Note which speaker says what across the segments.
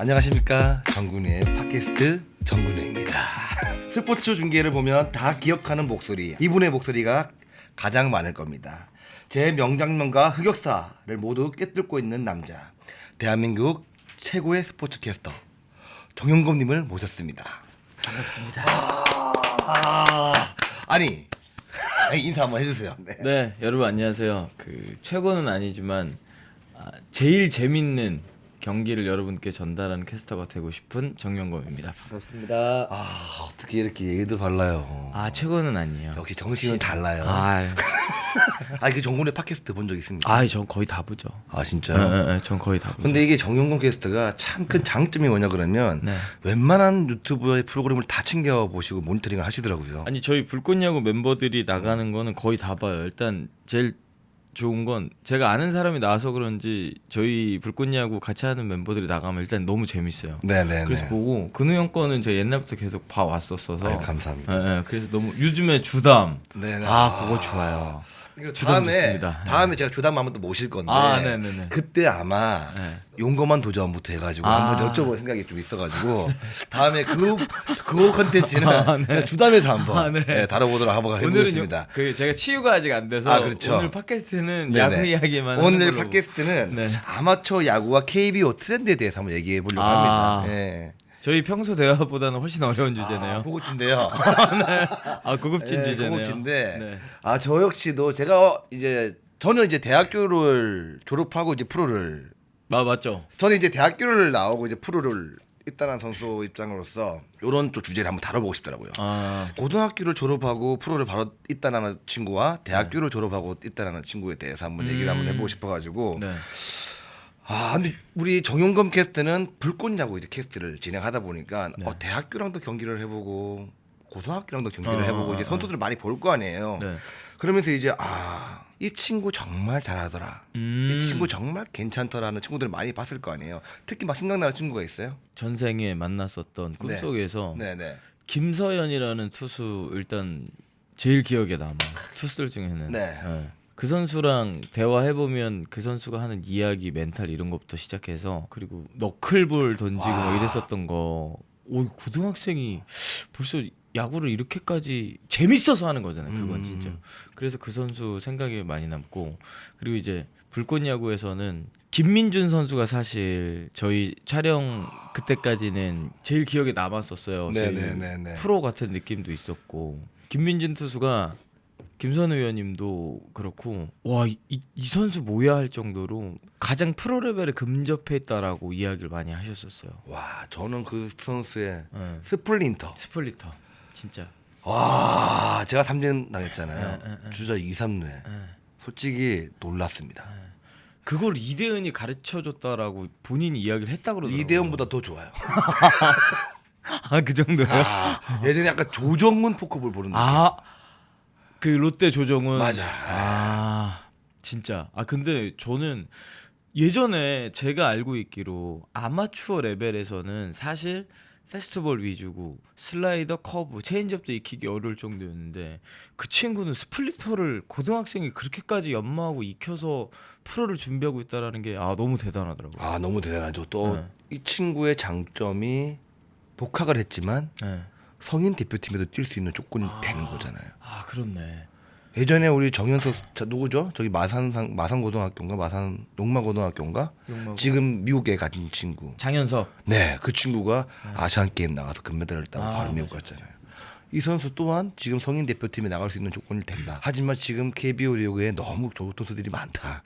Speaker 1: 안녕하십니까, 정근우의 팟캐스트 정근우입니다. 스포츠 중계를 보면 다 기억하는 목소리, 이분의 목소리가 가장 많을 겁니다. 제 명장면과 흑역사를 모두 꿰뚫고 있는 남자, 대한민국 최고의 스포츠 캐스터 정용검님을 모셨습니다.
Speaker 2: 반갑습니다.
Speaker 1: 아니 인사 한번 해주세요. 네.
Speaker 2: 네, 여러분 안녕하세요. 최고는 아니지만 제일 재밌는 경기를 여러분께 전달하는 캐스터가 되고 싶은 정용검입니다.
Speaker 3: 반갑습니다.
Speaker 1: 어떻게 이렇게 예의도 발라요.
Speaker 2: 최고는 아니에요.
Speaker 1: 역시 정신은 달라요. 그 정근우의 팟캐스트 본 적 있습니까?
Speaker 2: 전 거의 다 보죠.
Speaker 1: 진짜요?
Speaker 2: 네, 전 거의 다 보죠.
Speaker 1: 근데 이게 정용검 캐스트가 참 큰 장점이 뭐냐 그러면
Speaker 2: 네.
Speaker 1: 웬만한 유튜브의 프로그램을 다 챙겨 보시고 모니터링을 하시더라고요.
Speaker 2: 아니 저희 불꽃야구 멤버들이 나가는 거는 거의 다 봐요. 일단 제일 좋은 건 제가 아는 사람이 나와서 그런지 저희 불꽃야구 같이 하는 멤버들이 나가면 일단 너무 재밌어요.
Speaker 1: 네네네.
Speaker 2: 그래서 보고 근우 형 거는 제가 옛날부터 계속 봐 왔었어서.
Speaker 1: 아유, 감사합니다.
Speaker 2: 네, 그래서 너무 요즘에 주담.
Speaker 1: 네네.
Speaker 2: 그거 좋아요. 주담 좋습니다.
Speaker 1: 다음에 제가 주담 한번 또 모실 건데
Speaker 2: 네네네.
Speaker 1: 그때 아마
Speaker 2: 네.
Speaker 1: 용검만 도전부터 해가지고 한번 여쭤볼 생각이 좀 있어가지고 다음에 그거 컨텐츠는 그냥 주담에서 한번 다뤄보도록 한번 해보겠습니다.
Speaker 2: 제가 치유가 아직 안 돼서
Speaker 1: 그렇죠.
Speaker 2: 오늘 팟캐스트는
Speaker 1: 네네.
Speaker 2: 야구 이야기만
Speaker 1: 오늘
Speaker 2: 하는 걸로.
Speaker 1: 팟캐스트는
Speaker 2: 네.
Speaker 1: 아마추어 야구와 KBO 트렌드에 대해서 한번 얘기해 보려고 합니다. 예.
Speaker 2: 저희 평소 대화보다는 훨씬 어려운 주제네요.
Speaker 1: 고급진데요.
Speaker 2: 고급진 주제네요.
Speaker 1: 고급진데
Speaker 2: 네.
Speaker 1: 저 역시도 제가 저는 이제 대학교를 졸업하고 이제 프로를
Speaker 2: 맞죠.
Speaker 1: 저는 이제 대학교를 나오고 이제 프로를 입단한 선수 입장으로서 이런 또 주제를 한번 다뤄보고 싶더라고요. 고등학교를 졸업하고 프로를 바로 입단하는 친구와 대학교를 졸업하고 입단하는 친구에 대해서 한번 얘기를 한번 해보고 싶어가지고
Speaker 2: 네.
Speaker 1: 근데 우리 정용검 캐스트는 불꽃야구 이제 캐스트를 진행하다 보니까
Speaker 2: 네.
Speaker 1: 대학교랑도 경기를 해보고 고등학교랑도 경기를 해보고 이제 선수들을 많이 볼 거 아니에요.
Speaker 2: 네.
Speaker 1: 그러면서 이제 이 친구 정말 잘하더라. 이 친구 정말 괜찮더라는 친구들을 많이 봤을 거 아니에요. 특히 막 생각나는 친구가 있어요?
Speaker 2: 전생에 만났었던 꿈속에서
Speaker 1: 네네.
Speaker 2: 김서연이라는 투수 일단 제일 기억에 남아. 투수들 중에는.
Speaker 1: 네.
Speaker 2: 그 선수랑 대화해보면 그 선수가 하는 이야기, 멘탈 이런 것부터 시작해서 그리고 너클볼 던지고 막 이랬었던 거. 고등학생이 벌써 야구를 이렇게까지 재밌어서 하는 거잖아요. 그건 진짜. 그래서 그 선수 생각이 많이 남고 그리고 이제 불꽃야구에서는 김민준 선수가 사실 저희 촬영 그때까지는 제일 기억에 남았었어요.
Speaker 1: 네네네네.
Speaker 2: 프로 같은 느낌도 있었고 김민준 투수가 김선우 의원님도 그렇고 이 선수 뭐야 할 정도로 가장 프로 레벨에 근접해 있다라고 이야기를 많이 하셨었어요.
Speaker 1: 저는 그 선수의
Speaker 2: 네.
Speaker 1: 스플린터.
Speaker 2: 진짜.
Speaker 1: 제가 3진 당했잖아요. 주자 2, 3루에. 솔직히 놀랐습니다.
Speaker 2: 그걸 이대은이 가르쳐줬다라고 본인이 이야기를 했다 그러더라고요.
Speaker 1: 이대현보다 더 좋아요.
Speaker 2: 그 정도요?
Speaker 1: 예전에 약간 조정훈 포크볼 보는 느낌.
Speaker 2: 그 롯데 조정은
Speaker 1: 맞아.
Speaker 2: 진짜. 근데 저는 예전에 제가 알고 있기로 아마추어 레벨에서는 사실 페스트볼 위주고 슬라이더, 커브, 체인지업도 익히기 어려울 정도였는데 그 친구는 스플리터를 고등학생이 그렇게까지 연마하고 익혀서 프로를 준비하고 있다라는 게 너무 대단하더라고요.
Speaker 1: 너무 대단하죠. 또 이
Speaker 2: 네.
Speaker 1: 친구의 장점이 복학을 했지만
Speaker 2: 네.
Speaker 1: 성인 대표팀에도 뛸 수 있는 조건이 되는 거잖아요.
Speaker 2: 그렇네.
Speaker 1: 예전에 우리 정현석 누구죠? 저기 마산고등학교인가 용마고등학교인가? 지금 미국에 간 친구.
Speaker 2: 장현석.
Speaker 1: 네, 그 친구가 아시안 게임 나가서 금메달을 따고 바로 미국 갔잖아요. 이 선수 또한 지금 성인 대표팀에 나갈 수 있는 조건이 된다. 하지만 지금 KBO 리그에 너무 좋은 선수들이 많다.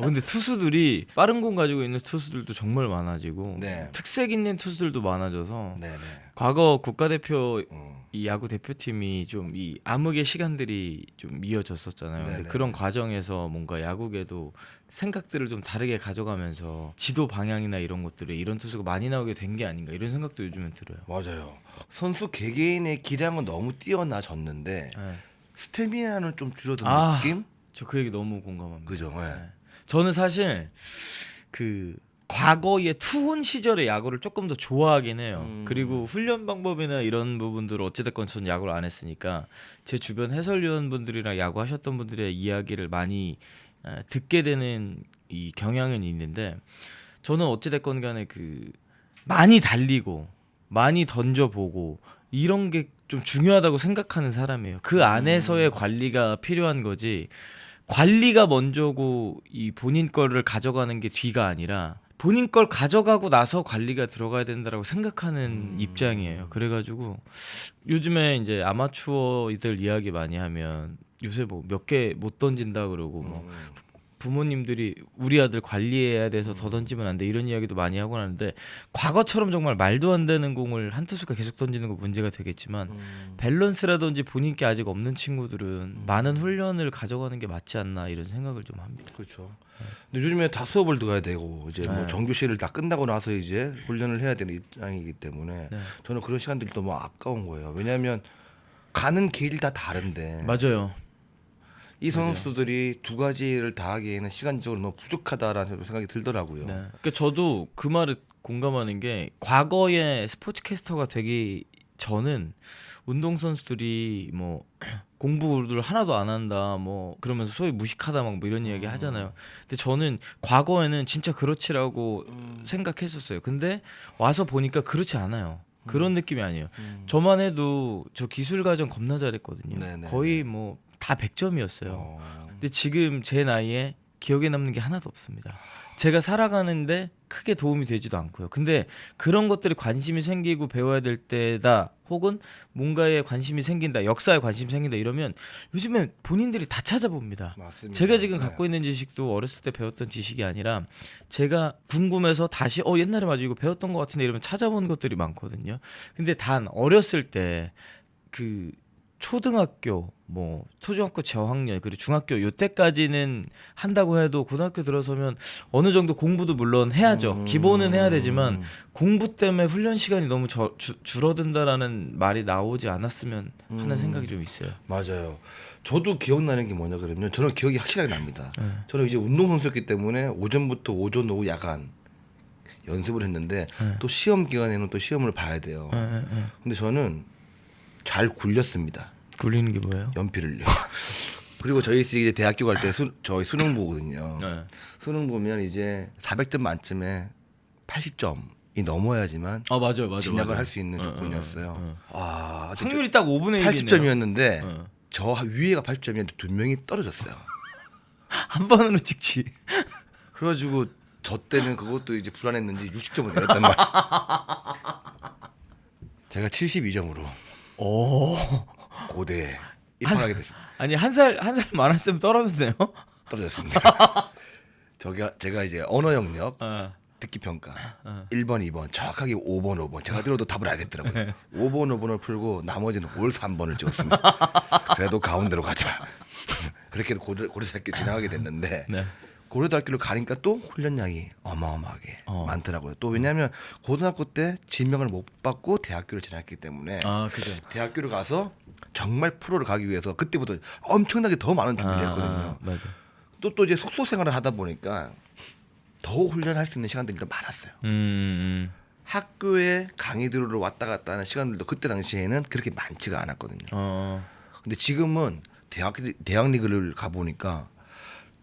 Speaker 2: 근데 투수들이 빠른 공 가지고 있는 투수들도 정말 많아지고
Speaker 1: 네.
Speaker 2: 특색 있는 투수들도 많아져서
Speaker 1: 네네.
Speaker 2: 과거 국가대표 이 야구 대표팀이 좀 이 암흑의 시간들이 좀 이어졌었잖아요. 근데
Speaker 1: 네네.
Speaker 2: 그런 과정에서 뭔가 야구계도 생각들을 좀 다르게 가져가면서 지도 방향이나 이런 것들에 이런 투수가 많이 나오게 된 게 아닌가 이런 생각도 요즘엔 들어요.
Speaker 1: 맞아요. 선수 개개인의 기량은 너무 뛰어나졌는데
Speaker 2: 네.
Speaker 1: 스태미나는 좀 줄어든 느낌?
Speaker 2: 저 그 얘기 너무 공감합니다.
Speaker 1: 그죠? 네.
Speaker 2: 저는 사실 그 과거의 투혼 시절의 야구를 조금 더 좋아하긴 해요. 그리고 훈련 방법이나 이런 부분들을 어찌됐건 저는 야구를 안 했으니까 제 주변 해설위원분들이랑 야구 하셨던 분들의 이야기를 많이 듣게 되는 이 경향은 있는데 저는 어찌 됐건 간에 그 많이 달리고 많이 던져보고 이런 게 좀 중요하다고 생각하는 사람이에요. 그 안에서의 관리가 필요한 거지. 관리가 먼저고 이 본인 거를 가져가는 게 뒤가 아니라 본인 걸 가져가고 나서 관리가 들어가야 된다라고 생각하는 입장이에요. 그래가지고 요즘에 이제 아마추어들 이야기 많이 하면 요새 뭐 몇 개 못 던진다 그러고 뭐 부모님들이 우리 아들 관리해야 돼서 더 던지면 안 돼 이런 이야기도 많이 하고 하는데 과거처럼 정말 말도 안 되는 공을 한 투수가 계속 던지는 거 문제가 되겠지만 밸런스라든지 본인 게 아직 없는 친구들은 많은 훈련을 가져가는 게 맞지 않나 이런 생각을 좀 합니다.
Speaker 1: 그렇죠. 근데 요즘에 다 수업을 들어가야 되고 이제 뭐
Speaker 2: 네.
Speaker 1: 정규시를 다 끝나고 나서 이제 훈련을 해야 되는 입장이기 때문에
Speaker 2: 네.
Speaker 1: 저는 그런 시간들이 너무 아까운 거예요. 왜냐하면 가는 길이 다 다른데
Speaker 2: 맞아요.
Speaker 1: 이 선수들이 두 가지를 다 하기에는 시간적으로 너무 부족하다라는 생각이 들더라고요.
Speaker 2: 네. 그러니까 저도 그 말에 공감하는 게 과거에 스포츠 캐스터가 되기 전은 운동 선수들이 뭐 공부를 하나도 안 한다 뭐 그러면서 소위 무식하다 막 뭐 이런 이야기 하잖아요. 근데 저는 과거에는 진짜 그렇지라고 생각했었어요. 근데 와서 보니까 그렇지 않아요. 그런 느낌이 아니에요. 저만 해도 저 기술 과정 겁나 잘했거든요.
Speaker 1: 네네.
Speaker 2: 거의 뭐 다 100점이었어요.
Speaker 1: 어.
Speaker 2: 근데 지금 제 나이에 기억에 남는 게 하나도 없습니다. 제가 살아가는데 크게 도움이 되지도 않고요. 근데 그런 것들이 관심이 생기고 배워야 될 때다 혹은 뭔가에 관심이 생긴다 역사에 관심이 생긴다 이러면 요즘에 본인들이 다 찾아봅니다.
Speaker 1: 맞습니다.
Speaker 2: 제가 지금
Speaker 1: 네.
Speaker 2: 갖고 있는 지식도 어렸을 때 배웠던 지식이 아니라 제가 궁금해서 다시 옛날에 맞아 이거 배웠던 것 같은데 이러면 찾아본 것들이 많거든요. 근데 단 어렸을 때 그 초등학교 뭐 초등학교 저학년 그리고 중학교 요때까지는 한다고 해도 고등학교 들어서면 어느 정도 공부도 물론 해야죠. 기본은 해야 되지만 공부 때문에 훈련 시간이 너무 줄어든다라는 말이 나오지 않았으면 하는 생각이 좀 있어요.
Speaker 1: 맞아요. 저도 기억나는 게 뭐냐 그러면 저는 기억이 확실하게 납니다. 저는 이제 운동선수였기 때문에 오전부터 오전 오후 야간 연습을 했는데 또 시험 기간에는 또 시험을 봐야 돼요. 근데 저는 잘 굴렸습니다.
Speaker 2: 굴리는 게 뭐예요?
Speaker 1: 연필을요. 그리고 저희 이제 대학교 갈 때 저희 수능 보거든요.
Speaker 2: 네.
Speaker 1: 수능 보면 이제 400점 만점에 80점이 넘어야지만
Speaker 2: 맞아요.
Speaker 1: 진학을 할 수 있는 조건이었어요. 아,
Speaker 2: 확률이 딱 5분의 1이네요.
Speaker 1: 80점이었는데 저 위에가 80점이었는데 두 명이 떨어졌어요.
Speaker 2: 한 번으로 찍지.
Speaker 1: 그래가지고 저 때는 그것도 이제 불안했는지 60점을 내렸단 말이에요. 제가 72점으로
Speaker 2: 오.
Speaker 1: 고대에 입학하게 됐습니다.
Speaker 2: 아니 한 살 많았으면 떨어졌네요.
Speaker 1: 떨어졌습니다. 제가 이제 언어 영역 듣기 평가 1번, 2번 정확하게 5번 제가 들어도 답을 알겠더라고요. 5번, 5번을 풀고 나머지는 올 3번을 찍었습니다. 그래도 가운데로 가자. 그렇게 고려대학교 진학하게 됐는데
Speaker 2: 네.
Speaker 1: 고려대학교를 가니까 또 훈련량이 어마어마하게 많더라고요. 또 왜냐하면 고등학교 때 지명을 못 받고 대학교를 진학했기 때문에
Speaker 2: 그죠.
Speaker 1: 대학교를 가서 정말 프로를 가기 위해서 그때부터 엄청나게 더 많은 준비를 했거든요.
Speaker 2: 맞아.
Speaker 1: 또 이제 숙소 생활을 하다 보니까 더 훈련할 수 있는 시간들이 더 많았어요. 학교에 강의 들으러 왔다 갔다 하는 시간들도 그때 당시에는 그렇게 많지가 않았거든요. 근데 지금은 대학 리그를 가보니까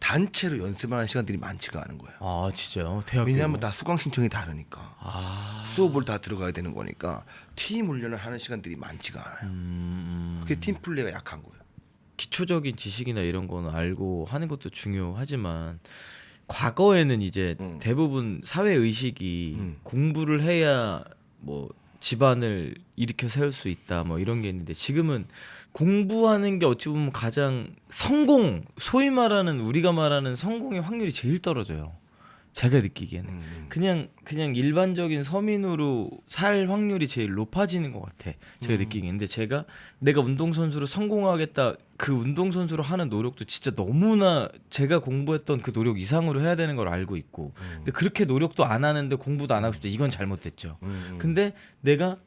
Speaker 1: 단체로 연습하는 시간들이 많지가 않은 거예요.
Speaker 2: 진짜요? 대학교.
Speaker 1: 왜냐하면 다 수강 신청이 다르니까 수업을 다 들어가야 되는 거니까 팀 훈련을 하는 시간들이 많지가 않아요. 그게 팀 플레이가 약한 거예요.
Speaker 2: 기초적인 지식이나 이런 거는 알고 하는 것도 중요하지만 과거에는 이제 대부분 사회 의식이 공부를 해야 뭐 집안을 일으켜 세울 수 있다 뭐 이런 게 있는데 지금은 공부하는 게 어찌 보면 가장 소위 말하는 우리가 말하는 성공의 확률이 제일 떨어져요. 제가 느끼기에는 그냥 일반적인 서민으로 살 확률이 제일 높아지는 것 같아. 제가 느끼기에. 근데 내가 운동선수로 성공하겠다 그 운동선수로 하는 노력도 진짜 너무나 제가 공부했던 그 노력 이상으로 해야 되는 걸 알고 있고 근데 그렇게 노력도 안 하는데 공부도 안 하고 싶다. 이건 잘못됐죠. 근데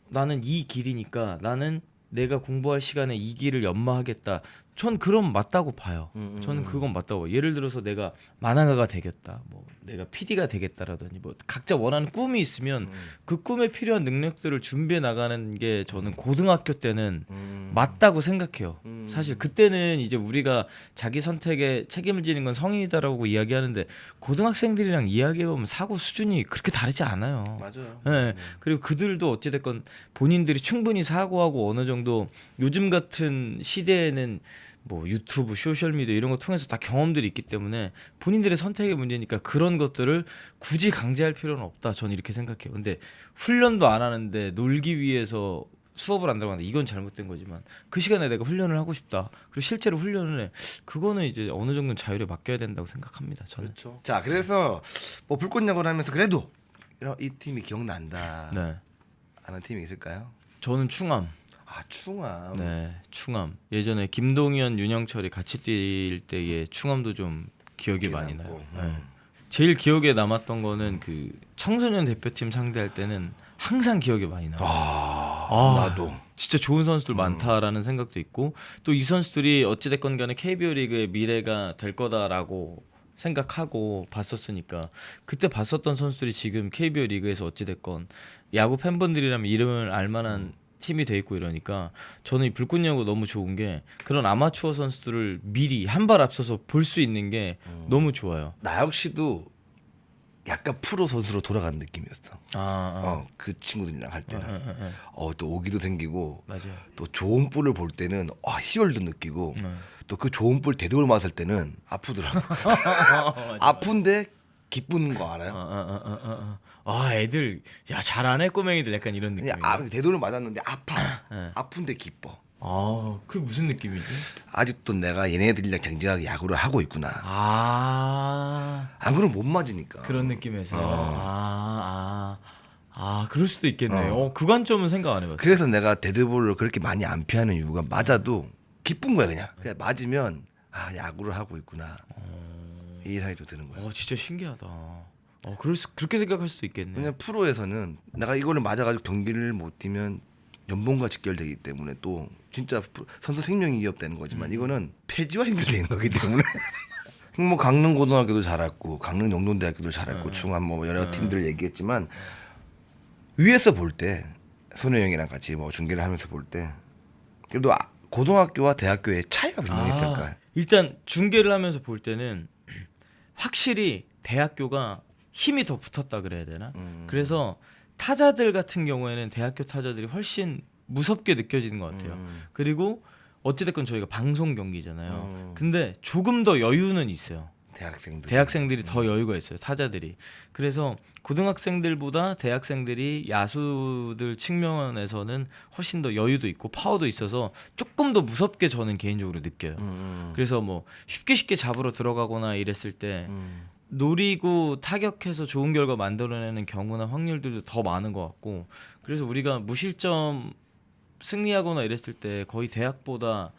Speaker 2: 나는 이 길이니까 나는 내가 공부할 시간에 이 길을 연마하겠다. 전 그럼 맞다고 봐요. 저는 그건 맞다고 봐요. 예를 들어서 내가 만화가가 되겠다, 뭐 내가 PD가 되겠다라든지 뭐 각자 원하는 꿈이 있으면 그 꿈에 필요한 능력들을 준비해 나가는 게 저는 고등학교 때는 맞다고 생각해요. 사실 그때는 이제 우리가 자기 선택에 책임을 지는 건 성인이다라고 이야기하는데 고등학생들이랑 이야기해보면 사고 수준이 그렇게 다르지 않아요.
Speaker 1: 맞아요.
Speaker 2: 네. 그리고 그들도 어찌됐건 본인들이 충분히 사고하고 어느 정도 요즘 같은 시대에는 뭐 유튜브, 소셜미디어 이런 거 통해서 다 경험들이 있기 때문에 본인들의 선택의 문제니까 그런 것들을 굳이 강제할 필요는 없다. 저는 이렇게 생각해요. 근데 훈련도 안 하는데 놀기 위해서 수업을 안 들어가는데 이건 잘못된 거지만 그 시간에 내가 훈련을 하고 싶다. 그리고 실제로 훈련을 해. 그거는 이제 어느 정도는 자율에 맡겨야 된다고 생각합니다. 저는.
Speaker 1: 그렇죠. 자, 그래서 뭐 불꽃야구를 하면서 그래도 이 팀이 기억난다
Speaker 2: 네.
Speaker 1: 하는 팀이 있을까요?
Speaker 2: 저는 충암.
Speaker 1: 아, 충암.
Speaker 2: 네, 충암. 예전에 김동현, 윤영철이 같이 뛸 때의 충암도 좀 기억이 많이
Speaker 1: 남고.
Speaker 2: 나요. 네. 제일 기억에 남았던 거는 그 청소년 대표팀 상대할 때는 항상 기억에 많이 나요.
Speaker 1: 나도.
Speaker 2: 진짜 좋은 선수들 많다라는 생각도 있고 또 이 선수들이 어찌됐건 간에 KBO 리그의 미래가 될 거다라고 생각하고 봤었으니까 그때 봤었던 선수들이 지금 KBO 리그에서 어찌됐건 야구 팬분들이라면 이름을 알만한 팀이 돼 있고 이러니까 저는 이 불꽃야구 너무 좋은 게 그런 아마추어 선수들을 미리 한 발 앞서서 볼 수 있는 게 너무 좋아요.
Speaker 1: 나 역시도 약간 프로 선수로 돌아간 느낌이었어. 그 친구들이랑 할 때는 또 오기도 생기고
Speaker 2: 맞아요.
Speaker 1: 또 좋은 볼을 볼 때는 희열도 느끼고 또 그 좋은 볼 되돌 맞을 때는 아프더라고. 아픈데 기쁜 거 알아요?
Speaker 2: 애들 야 잘하네 꼬맹이들 약간 이런 느낌.
Speaker 1: 되돌을 맞았는데 아파. 아픈데 기뻐.
Speaker 2: 그 무슨 느낌이지?
Speaker 1: 아직도 내가 얘네들이랑 쟁쟁하게 야구를 하고 있구나. 안 그러면 못 맞으니까.
Speaker 2: 그런 느낌에서. 그럴 수도 있겠네요. 그 관점은 생각 안 해봤어요.
Speaker 1: 그래서 내가 데드볼을 그렇게 많이 안 피하는 이유가 맞아도 기쁜 거야 그냥. 그냥 맞으면 야구를 하고 있구나. 이 생각이 좀 드는 거야.
Speaker 2: 진짜 신기하다. 그렇게 생각할 수도 있겠네.
Speaker 1: 왜냐면 프로에서는 내가 이거를 맞아가지고 경기를 못 뛰면 연봉과 직결되기 때문에 또 진짜 선수 생명이 위협되는 거지만 이거는 폐지와 연결되는 거기 때문에 뭐 강릉 고등학교도 잘했고 강릉 영동대학교도 잘했고 충암 뭐 여러 팀들 얘기했지만 위에서 볼 때 손호 형이랑 같이 뭐 중계를 하면서 볼 때 그래도 고등학교와 대학교의 차이가 분명히 있을 거야.
Speaker 2: 일단 중계를 하면서 볼 때는 확실히 대학교가 힘이 더 붙었다 그래야 되나? 그래서 타자들 같은 경우에는 대학교 타자들이 훨씬 무섭게 느껴지는 것 같아요. 그리고 어찌됐건 저희가 방송 경기잖아요. 근데 조금 더 여유는 있어요. 대학생들이 더 여유가 있어요. 타자들이. 그래서 고등학생들보다 대학생들이 야수들 측면에서는 훨씬 더 여유도 있고 파워도 있어서 조금 더 무섭게 저는 개인적으로 느껴요. 그래서 뭐 쉽게 잡으러 들어가거나 이랬을 때 노리고 타격해서 좋은 결과 만들어내는 경우나 확률들도 더 많은 것 같고 그래서 우리가 무실점 승리하거나 이랬을 때 거의 대학보다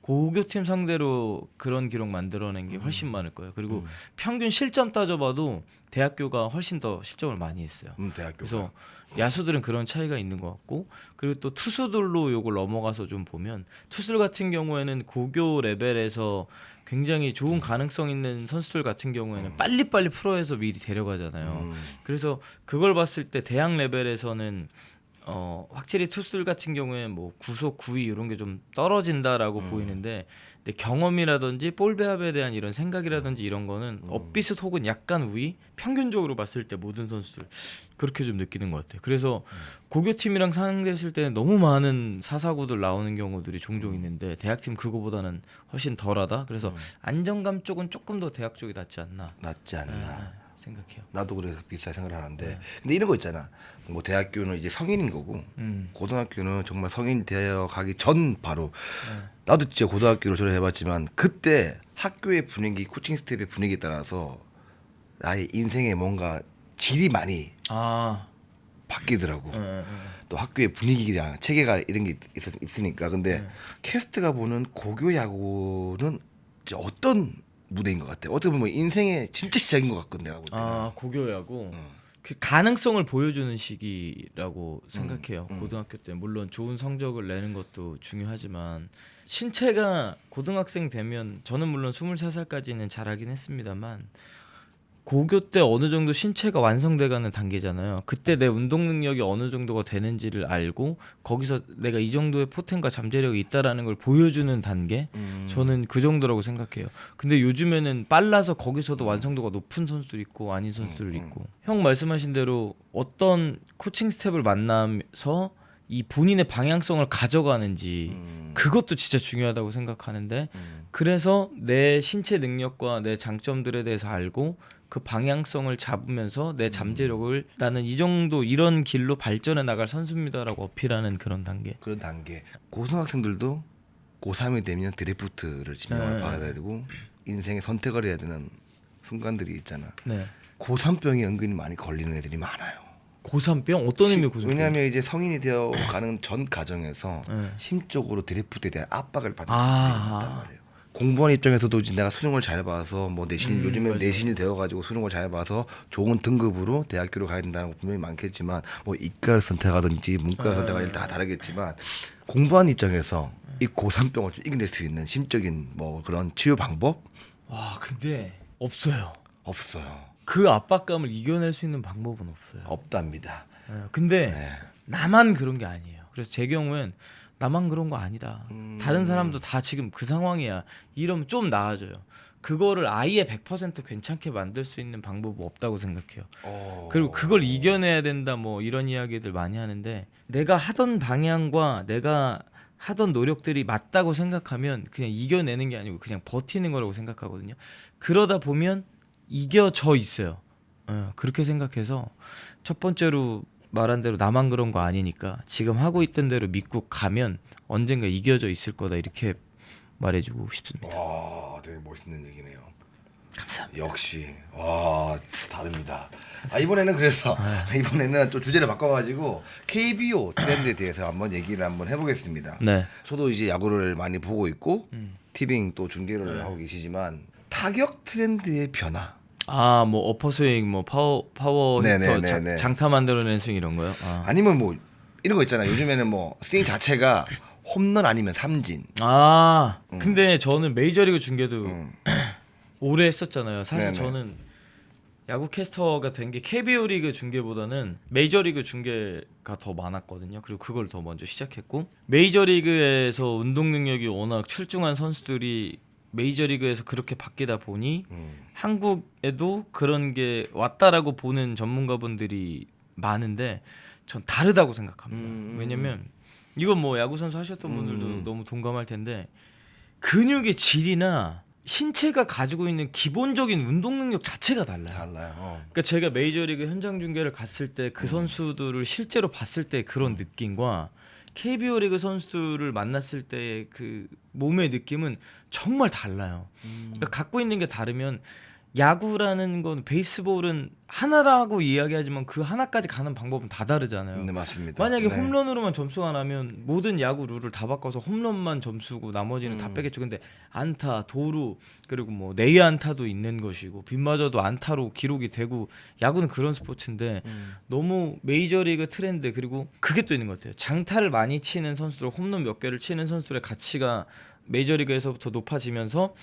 Speaker 2: 고교팀 상대로 그런 기록 만들어낸 게 훨씬 많을 거예요. 그리고 평균 실점 따져봐도 대학교가 훨씬 더 실점을 많이 했어요. 그래서 야수들은 그런 차이가 있는 것 같고 그리고 또 투수들로 요걸 넘어가서 좀 보면 투수들 같은 경우에는 고교 레벨에서 굉장히 좋은 가능성 있는 선수들 같은 경우에는 빨리빨리 프로에서 미리 데려가잖아요. 그래서 그걸 봤을 때 대학 레벨에서는 확실히 투수들 같은 경우에 뭐 구속 구위 이런 게 좀 떨어진다라고 보이는데 근데 경험이라든지 볼 배합에 대한 이런 생각이라든지 이런 거는 엇비슷 혹은 약간 우위 평균적으로 봤을 때 모든 선수들 그렇게 좀 느끼는 것 같아요. 그래서 고교팀이랑 상대했을 때는 너무 많은 사사구들 나오는 경우들이 종종 있는데 대학팀 그거보다는 훨씬 덜하다. 그래서 안정감 쪽은 조금 더 대학 쪽이 낫지 않나 생각해요.
Speaker 1: 나도 그래서 비슷하게 생각을 하는데 근데 이런 거 있잖아. 뭐 대학교는 이제 성인인 거고 고등학교는 정말 성인 되어 가기 전 바로 나도 진짜 고등학교를 졸업해봤지만 그때 학교의 분위기, 코칭 스텝의 분위기에 따라서 나의 인생에 뭔가 질이 많이 바뀌더라고. 또 학교의 분위기랑 체계가 이런 게 있으니까. 근데 캐스트가 보는 고교 야구는 이제 어떤 무대인 것 같아. 어떻게 보면 인생의 진짜 시작인 것 같거든 내가 볼 때는.
Speaker 2: 고교 야구. 그 가능성을 보여주는 시기라고 생각해요. 고등학교 때 물론 좋은 성적을 내는 것도 중요하지만 신체가 고등학생 되면 저는 물론 23살까지는 잘하긴 했습니다만 고교 때 어느 정도 신체가 완성돼가는 단계잖아요. 그때 내 운동 능력이 어느 정도가 되는지를 알고 거기서 내가 이 정도의 포텐과 잠재력이 있다라는 걸 보여주는 단계. 저는 그 정도라고 생각해요. 근데 요즘에는 빨라서 거기서도 완성도가 높은 선수들 있고 아닌 선수들 있고. 형 말씀하신 대로 어떤 코칭 스텝을 만나서 이 본인의 방향성을 가져가는지 그것도 진짜 중요하다고 생각하는데 그래서 내 신체 능력과 내 장점들에 대해서 알고 그 방향성을 잡으면서 내 잠재력을 나는 이 정도 이런 길로 발전해 나갈 선수입니다라고 어필하는 그런 단계.
Speaker 1: 그런 단계. 고등학생들도 고3이 되면 드래프트를 지명을
Speaker 2: 네.
Speaker 1: 받아야 되고 인생의 선택을 해야 되는 순간들이 있잖아.
Speaker 2: 네.
Speaker 1: 고3병이 은근히 많이 걸리는 애들이 많아요.
Speaker 2: 고3병 어떤 의미 고3병?
Speaker 1: 왜냐하면 이제 성인이 되어 가는 전 과정에서
Speaker 2: 네.
Speaker 1: 심적으로 드래프트에 대한 압박을 받는
Speaker 2: 아.
Speaker 1: 수들이 많단 말이에요. 공부하는 입장에서도 이제 내가 수능을 잘 봐서 뭐 내신 요즘에
Speaker 2: 맞아요.
Speaker 1: 내신이 되어가지고 수능을 잘 봐서 좋은 등급으로 대학교로 가야 된다는 거 분명히 많겠지만 뭐 이과를 선택하든지 문과를 선택하든지 다 다르겠지만 공부하는 입장에서 이 고3병을 좀 이겨낼 수 있는 심적인 뭐 그런 치유 방법
Speaker 2: 와 근데 없어요.
Speaker 1: 없어요.
Speaker 2: 그 압박감을 이겨낼 수 있는 방법은 없어요.
Speaker 1: 없답니다.
Speaker 2: 근데
Speaker 1: 네.
Speaker 2: 나만 그런 게 아니에요. 그래서 제 경우엔 나만 그런 거 아니다. 다른 사람도 다 지금 그 상황이야. 이러면 좀 나아져요. 그거를 아예 100% 괜찮게 만들 수 있는 방법은 없다고 생각해요. 그리고 그걸 이겨내야 된다 뭐 이런 이야기들 많이 하는데 내가 하던 방향과 내가 하던 노력들이 맞다고 생각하면 그냥 이겨내는 게 아니고 그냥 버티는 거라고 생각하거든요. 그러다 보면 이겨져 있어요. 그렇게 생각해서 첫 번째로 말한 대로 나만 그런 거 아니니까 지금 하고 있던 대로 믿고 가면 언젠가 이겨져 있을 거다 이렇게 말해주고 싶습니다.
Speaker 1: 와, 되게 멋있는 얘기네요.
Speaker 2: 감사합니다.
Speaker 1: 역시 와 다릅니다. 이번에는 그래서 이번에는 또 주제를 바꿔가지고 KBO 트렌드에 대해서 한번 얘기를 한번 해보겠습니다.
Speaker 2: 네.
Speaker 1: 저도 이제 야구를 많이 보고 있고 티빙 또 중계를 하고 계시지만 타격 트렌드의 변화.
Speaker 2: 아, 뭐 어퍼 스윙, 뭐 파워 히터,
Speaker 1: 네네네네.
Speaker 2: 장타 만들어내는 스윙 이런 거요.
Speaker 1: 아니면 뭐 이런 거 있잖아요. 요즘에는 뭐 스윙 자체가 홈런 아니면 삼진.
Speaker 2: 근데 저는 메이저리그 중계도 오래 했었잖아요. 사실
Speaker 1: 네네.
Speaker 2: 저는 야구 캐스터가 된 게 KBO 리그 중계보다는 메이저리그 중계가 더 많았거든요. 그리고 그걸 더 먼저 시작했고 메이저리그에서 운동 능력이 워낙 출중한 선수들이 메이저리그에서 그렇게 바뀌다 보니 한국에도 그런 게 왔다라고 보는 전문가분들이 많은데 전 다르다고 생각합니다. 왜냐면 이건 뭐 야구 선수 하셨던 분들도 너무 동감할 텐데 근육의 질이나 신체가 가지고 있는 기본적인 운동 능력 자체가 달라요.
Speaker 1: 달라요.
Speaker 2: 그러니까 제가 메이저리그 현장 중계를 갔을 때 그 선수들을 실제로 봤을 때 그런 느낌과 KBO 리그 선수들을 만났을 때의 그 몸의 느낌은 정말 달라요. 그러니까 갖고 있는 게 다르면 야구라는 건 베이스볼은 하나라고 이야기하지만 그 하나까지 가는 방법은 다 다르잖아요.
Speaker 1: 네 맞습니다.
Speaker 2: 만약에
Speaker 1: 네.
Speaker 2: 홈런으로만 점수가 나면 모든 야구 룰을 다 바꿔서 홈런만 점수고 나머지는 다 빼겠죠. 근데 안타, 도루 그리고 뭐 내야 안타도 있는 것이고 빗맞아도 안타로 기록이 되고 야구는 그런 스포츠인데 너무 메이저리그 트렌드 그리고 그게 또 있는 것 같아요. 장타를 많이 치는 선수들, 홈런 몇 개를 치는 선수들의 가치가 메이저리그에서부터 높아지면서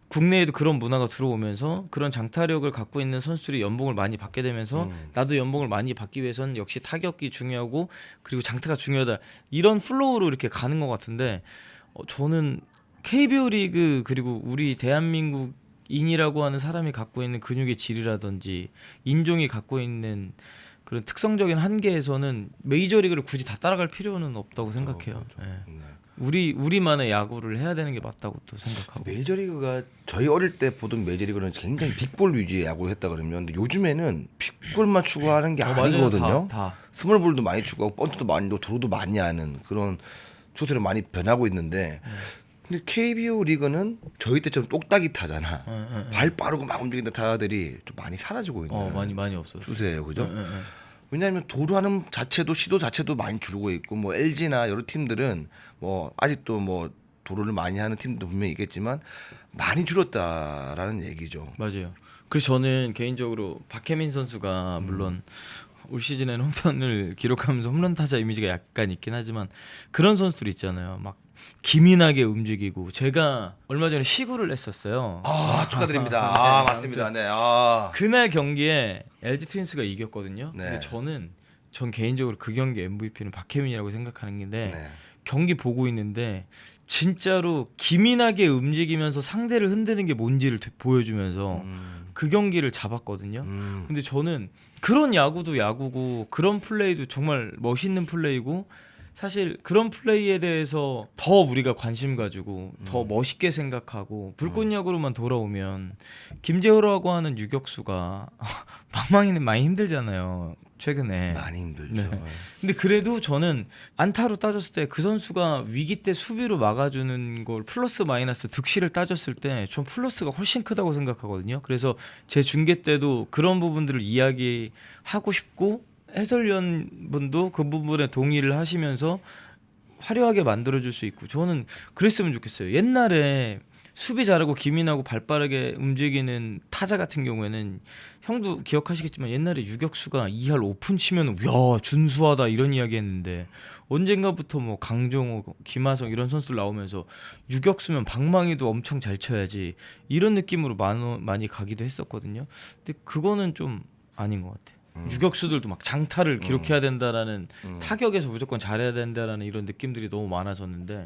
Speaker 2: 국내에도 그런 문화가 들어오면서 그런 장타력을 갖고 있는 선수들이 연봉을 많이 받게 되면서 나도 연봉을 많이 받기 위해서는 역시 타격이 중요하고 그리고 장타가 중요하다 이런 플로우로 이렇게 가는 것 같은데 저는 KBO 리그 그리고 우리 대한민국인이라고 하는 사람이 갖고 있는 근육의 질이라든지 인종이 갖고 있는 그런 특성적인 한계에서는 메이저리그를 굳이 다 따라갈 필요는 없다고 생각해요. 예. 우리만의 야구를 해야 되는 게 맞다고 또 생각하고.
Speaker 1: 메이저리그가 저희 어릴 때 보던 메이저리그는 굉장히 빅볼 위주의 야구를 했다 그러면 근데 요즘에는 빅볼만 추구하는 게
Speaker 2: 맞아요.
Speaker 1: 아니거든요.
Speaker 2: 다.
Speaker 1: 스몰볼도 많이 추구하고 번트도 많이 넣고 도루도 많이 하는 그런 추세로 많이 변하고 있는데 근데 KBO 리그는 저희 때처럼 똑딱이 타잖아. 발 빠르고 막 움직이는 타자들이 좀 많이 사라지고 있는
Speaker 2: 많이 없어요.
Speaker 1: 추세예요, 그죠? 왜냐하면 도루하는 자체도 시도 자체도 많이 줄고 있고 뭐 LG나 여러 팀들은 뭐 아직도 뭐 도루를 많이 하는 팀도 분명히 있겠지만 많이 줄었다라는 얘기죠.
Speaker 2: 맞아요. 그래서 저는 개인적으로 박혜민 선수가 물론 올 시즌에는 홈런을 기록하면서 홈런 타자 이미지가 약간 있긴 하지만 그런 선수들 있잖아요. 막 기민하게 움직이고 제가 얼마 전에 시구를 했었어요.
Speaker 1: 축하드립니다.
Speaker 2: 네,
Speaker 1: 맞습니다. 네.
Speaker 2: 그날 경기에 LG 트윈스가 이겼거든요.
Speaker 1: 네.
Speaker 2: 근데 전 개인적으로 그 경기 MVP는 박혜민이라고 생각하는 건데
Speaker 1: 네.
Speaker 2: 경기 보고 있는데 진짜로 기민하게 움직이면서 상대를 흔드는 게 뭔지를 보여주면서 그 경기를 잡았거든요. 근데 저는 그런 야구도 야구고 그런 플레이도 정말 멋있는 플레이고 사실 그런 플레이에 대해서 더 우리가 관심 가지고 더 멋있게 생각하고 불꽃 야구로만 돌아오면 김재호라고 하는 유격수가 망망이는 많이 힘들잖아요. 최근에
Speaker 1: 많이 힘들죠.
Speaker 2: 네. 근데 그래도 저는 안타로 따졌을 때 그 선수가 위기 때 수비로 막아주는 걸 플러스 마이너스 득실을 따졌을 때 전 플러스가 훨씬 크다고 생각하거든요. 그래서 제 중계 때도 그런 부분들을 이야기하고 싶고 해설위원 분도 그 부분에 동의를 하시면서 화려하게 만들어줄 수 있고 저는 그랬으면 좋겠어요. 옛날에 수비 잘하고 기민하고 발빠르게 움직이는 타자 같은 경우에는 형도 기억하시겠지만 옛날에 유격수가 2할 오픈 치면 야 준수하다 이런 이야기 했는데 언젠가부터 뭐 강정호, 김하성 이런 선수들 나오면서 유격수면 방망이도 엄청 잘 쳐야지 이런 느낌으로 많이 가기도 했었거든요. 근데 그거는 좀 아닌 것 같아요. 유격수들도 막 장타를 기록해야 된다라는 타격에서 무조건 잘해야 된다라는 이런 느낌들이 너무 많아졌는데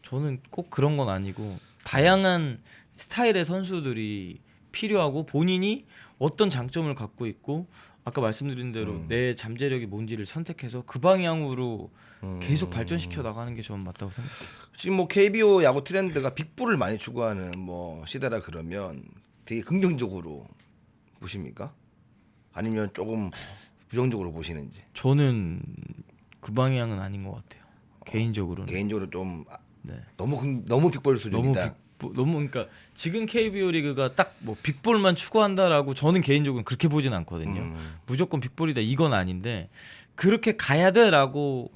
Speaker 2: 저는 꼭 그런 건 아니고 다양한 스타일의 선수들이 필요하고 본인이 어떤 장점을 갖고 있고 아까 말씀드린 대로 내 잠재력이 뭔지를 선택해서 그 방향으로 계속 발전시켜 나가는 게 저는 맞다고 생각해요.
Speaker 1: 지금 뭐 KBO 야구 트렌드가 빅볼을 많이 추구하는 뭐 시대라 그러면 되게 긍정적으로 보십니까? 아니면 조금 부정적으로 보시는지?
Speaker 2: 저는 그 방향은 아닌 것 같아요. 개인적으로는.
Speaker 1: 개인적으로 좀
Speaker 2: 네.
Speaker 1: 너무 빅볼 수준이다.
Speaker 2: 너무 그러니까 지금 KBO 리그가 딱 뭐 빅볼만 추구한다라고 저는 개인적으로 그렇게 보진 않거든요. 무조건 빅볼이다 이건 아닌데 그렇게 가야 돼라고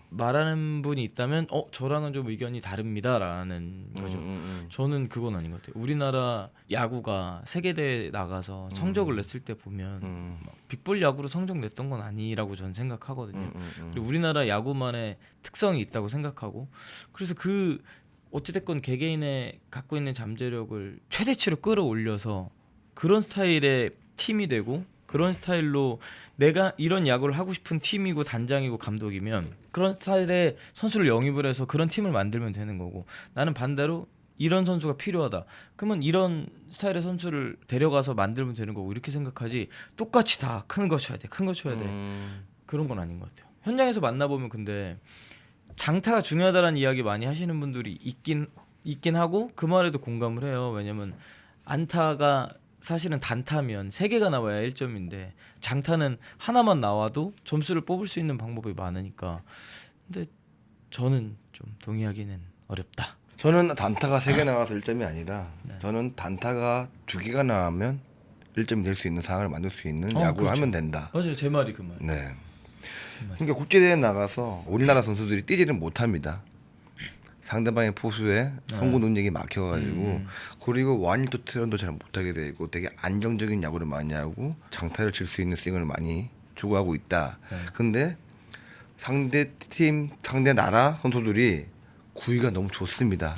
Speaker 2: 말하는 분이 있다면 저랑은 좀 의견이 다릅니다라는 거죠. 저는 그건 아닌 것 같아요. 우리나라 야구가 세계대회 나가서 성적을 냈을 때 보면 막 빅볼 야구로 성적 냈던 건 아니라고 저는 생각하거든요. 그리고 우리나라 야구만의 특성이 있다고 생각하고 그래서 그 어찌됐건 개개인의 갖고 있는 잠재력을 최대치로 끌어올려서 그런 스타일의 팀이 되고 그런 스타일로 내가 이런 야구를 하고 싶은 팀이고 단장이고 감독이면 그런 스타일의 선수를 영입을 해서 그런 팀을 만들면 되는 거고 나는 반대로 이런 선수가 필요하다. 그러면 이런 스타일의 선수를 데려가서 만들면 되는 거고 이렇게 생각하지 똑같이 다 큰 거 쳐야 돼. 큰 거 쳐야 돼. 그런 건 아닌 것 같아요. 현장에서 만나보면 근데 장타가 중요하다라는 이야기 많이 하시는 분들이 있긴 하고 그 말에도 공감을 해요. 왜냐면 안타가 사실은 단타면 3개가 나와야 1점인데 장타는 하나만 나와도 점수를 뽑을 수 있는 방법이 많으니까 근데 저는 좀 동의하기는 어렵다.
Speaker 1: 저는 단타가 3개 나와서 1점이 아니라 저는 단타가 2개가 나오면 1점이 될 수 있는 상황을 만들 수 있는 야구를
Speaker 2: 그렇죠.
Speaker 1: 하면 된다.
Speaker 2: 맞아요. 제 말이 그 말.
Speaker 1: 네. 그러니까 국제대회 나가서 우리나라 선수들이 뛰지를 못합니다. 상대방의 포수에 송구 능력이 막혀가지고 그리고 완일도 트런도 잘 못하게 되고 되게 안정적인 야구를 많이 하고 장타를 칠 수 있는 스윙을 많이 추구하고 있다. 근데 상대 나라 선수들이 구위가 너무 좋습니다.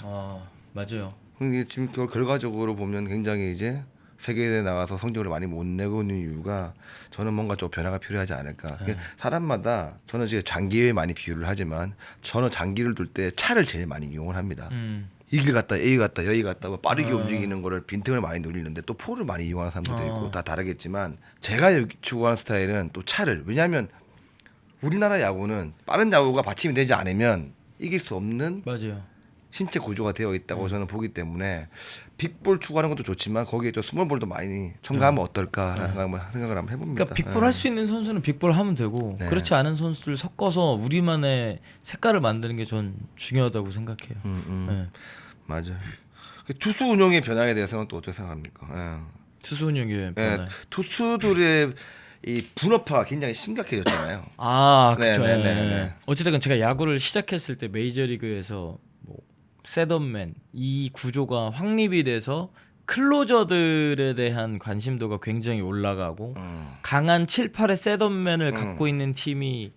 Speaker 2: 맞아요.
Speaker 1: 근데 지금 결과적으로 보면 굉장히 이제 세계대회 나가서 성적을 많이 못 내고 있는 이유가 저는 뭔가 좀 변화가 필요하지 않을까. 사람마다 저는 지금 장기에 많이 비유를 하지만 저는 장기를 둘 때 차를 제일 많이 이용을 합니다. 이 길 갔다 A 갔다 여기 갔다 뭐 빠르게 움직이는 거를 빈틈을 많이 노리는데 또 포를 많이 이용하는 사람들도 있고 다 다르겠지만 제가 추구하는 스타일은 또 차를 왜냐하면 우리나라 야구는 빠른 야구가 받침이 되지 않으면 이길 수 없는
Speaker 2: 맞아요.
Speaker 1: 신체 구조가 되어 있다고 저는 보기 때문에 빅볼 추구하는 것도 좋지만 거기에 또 스몰볼도 많이 첨가하면 어떨까라는 생각을 한번 해봅니다.
Speaker 2: 그러니까 빅볼 할 수 있는 선수는 빅볼 하면 되고
Speaker 1: 네.
Speaker 2: 그렇지 않은 선수들 섞어서 우리만의 색깔을 만드는 게 전 중요하다고 생각해요. 네.
Speaker 1: 맞아요. 투수 운영의 변화에 대해서는 또 어떻게 생각합니까?
Speaker 2: 투수 운영의 변화.
Speaker 1: 투수들의 이 분업화가 굉장히 심각해졌잖아요.
Speaker 2: 그렇죠.
Speaker 1: 네.
Speaker 2: 어쨌든 제가 야구를 시작했을 때 메이저리그에서 뭐 셋업맨 이 구조가 확립이 돼서 클로저들에 대한 관심도가 굉장히 올라가고 강한 7, 8의 셋업맨을 갖고 있는 팀이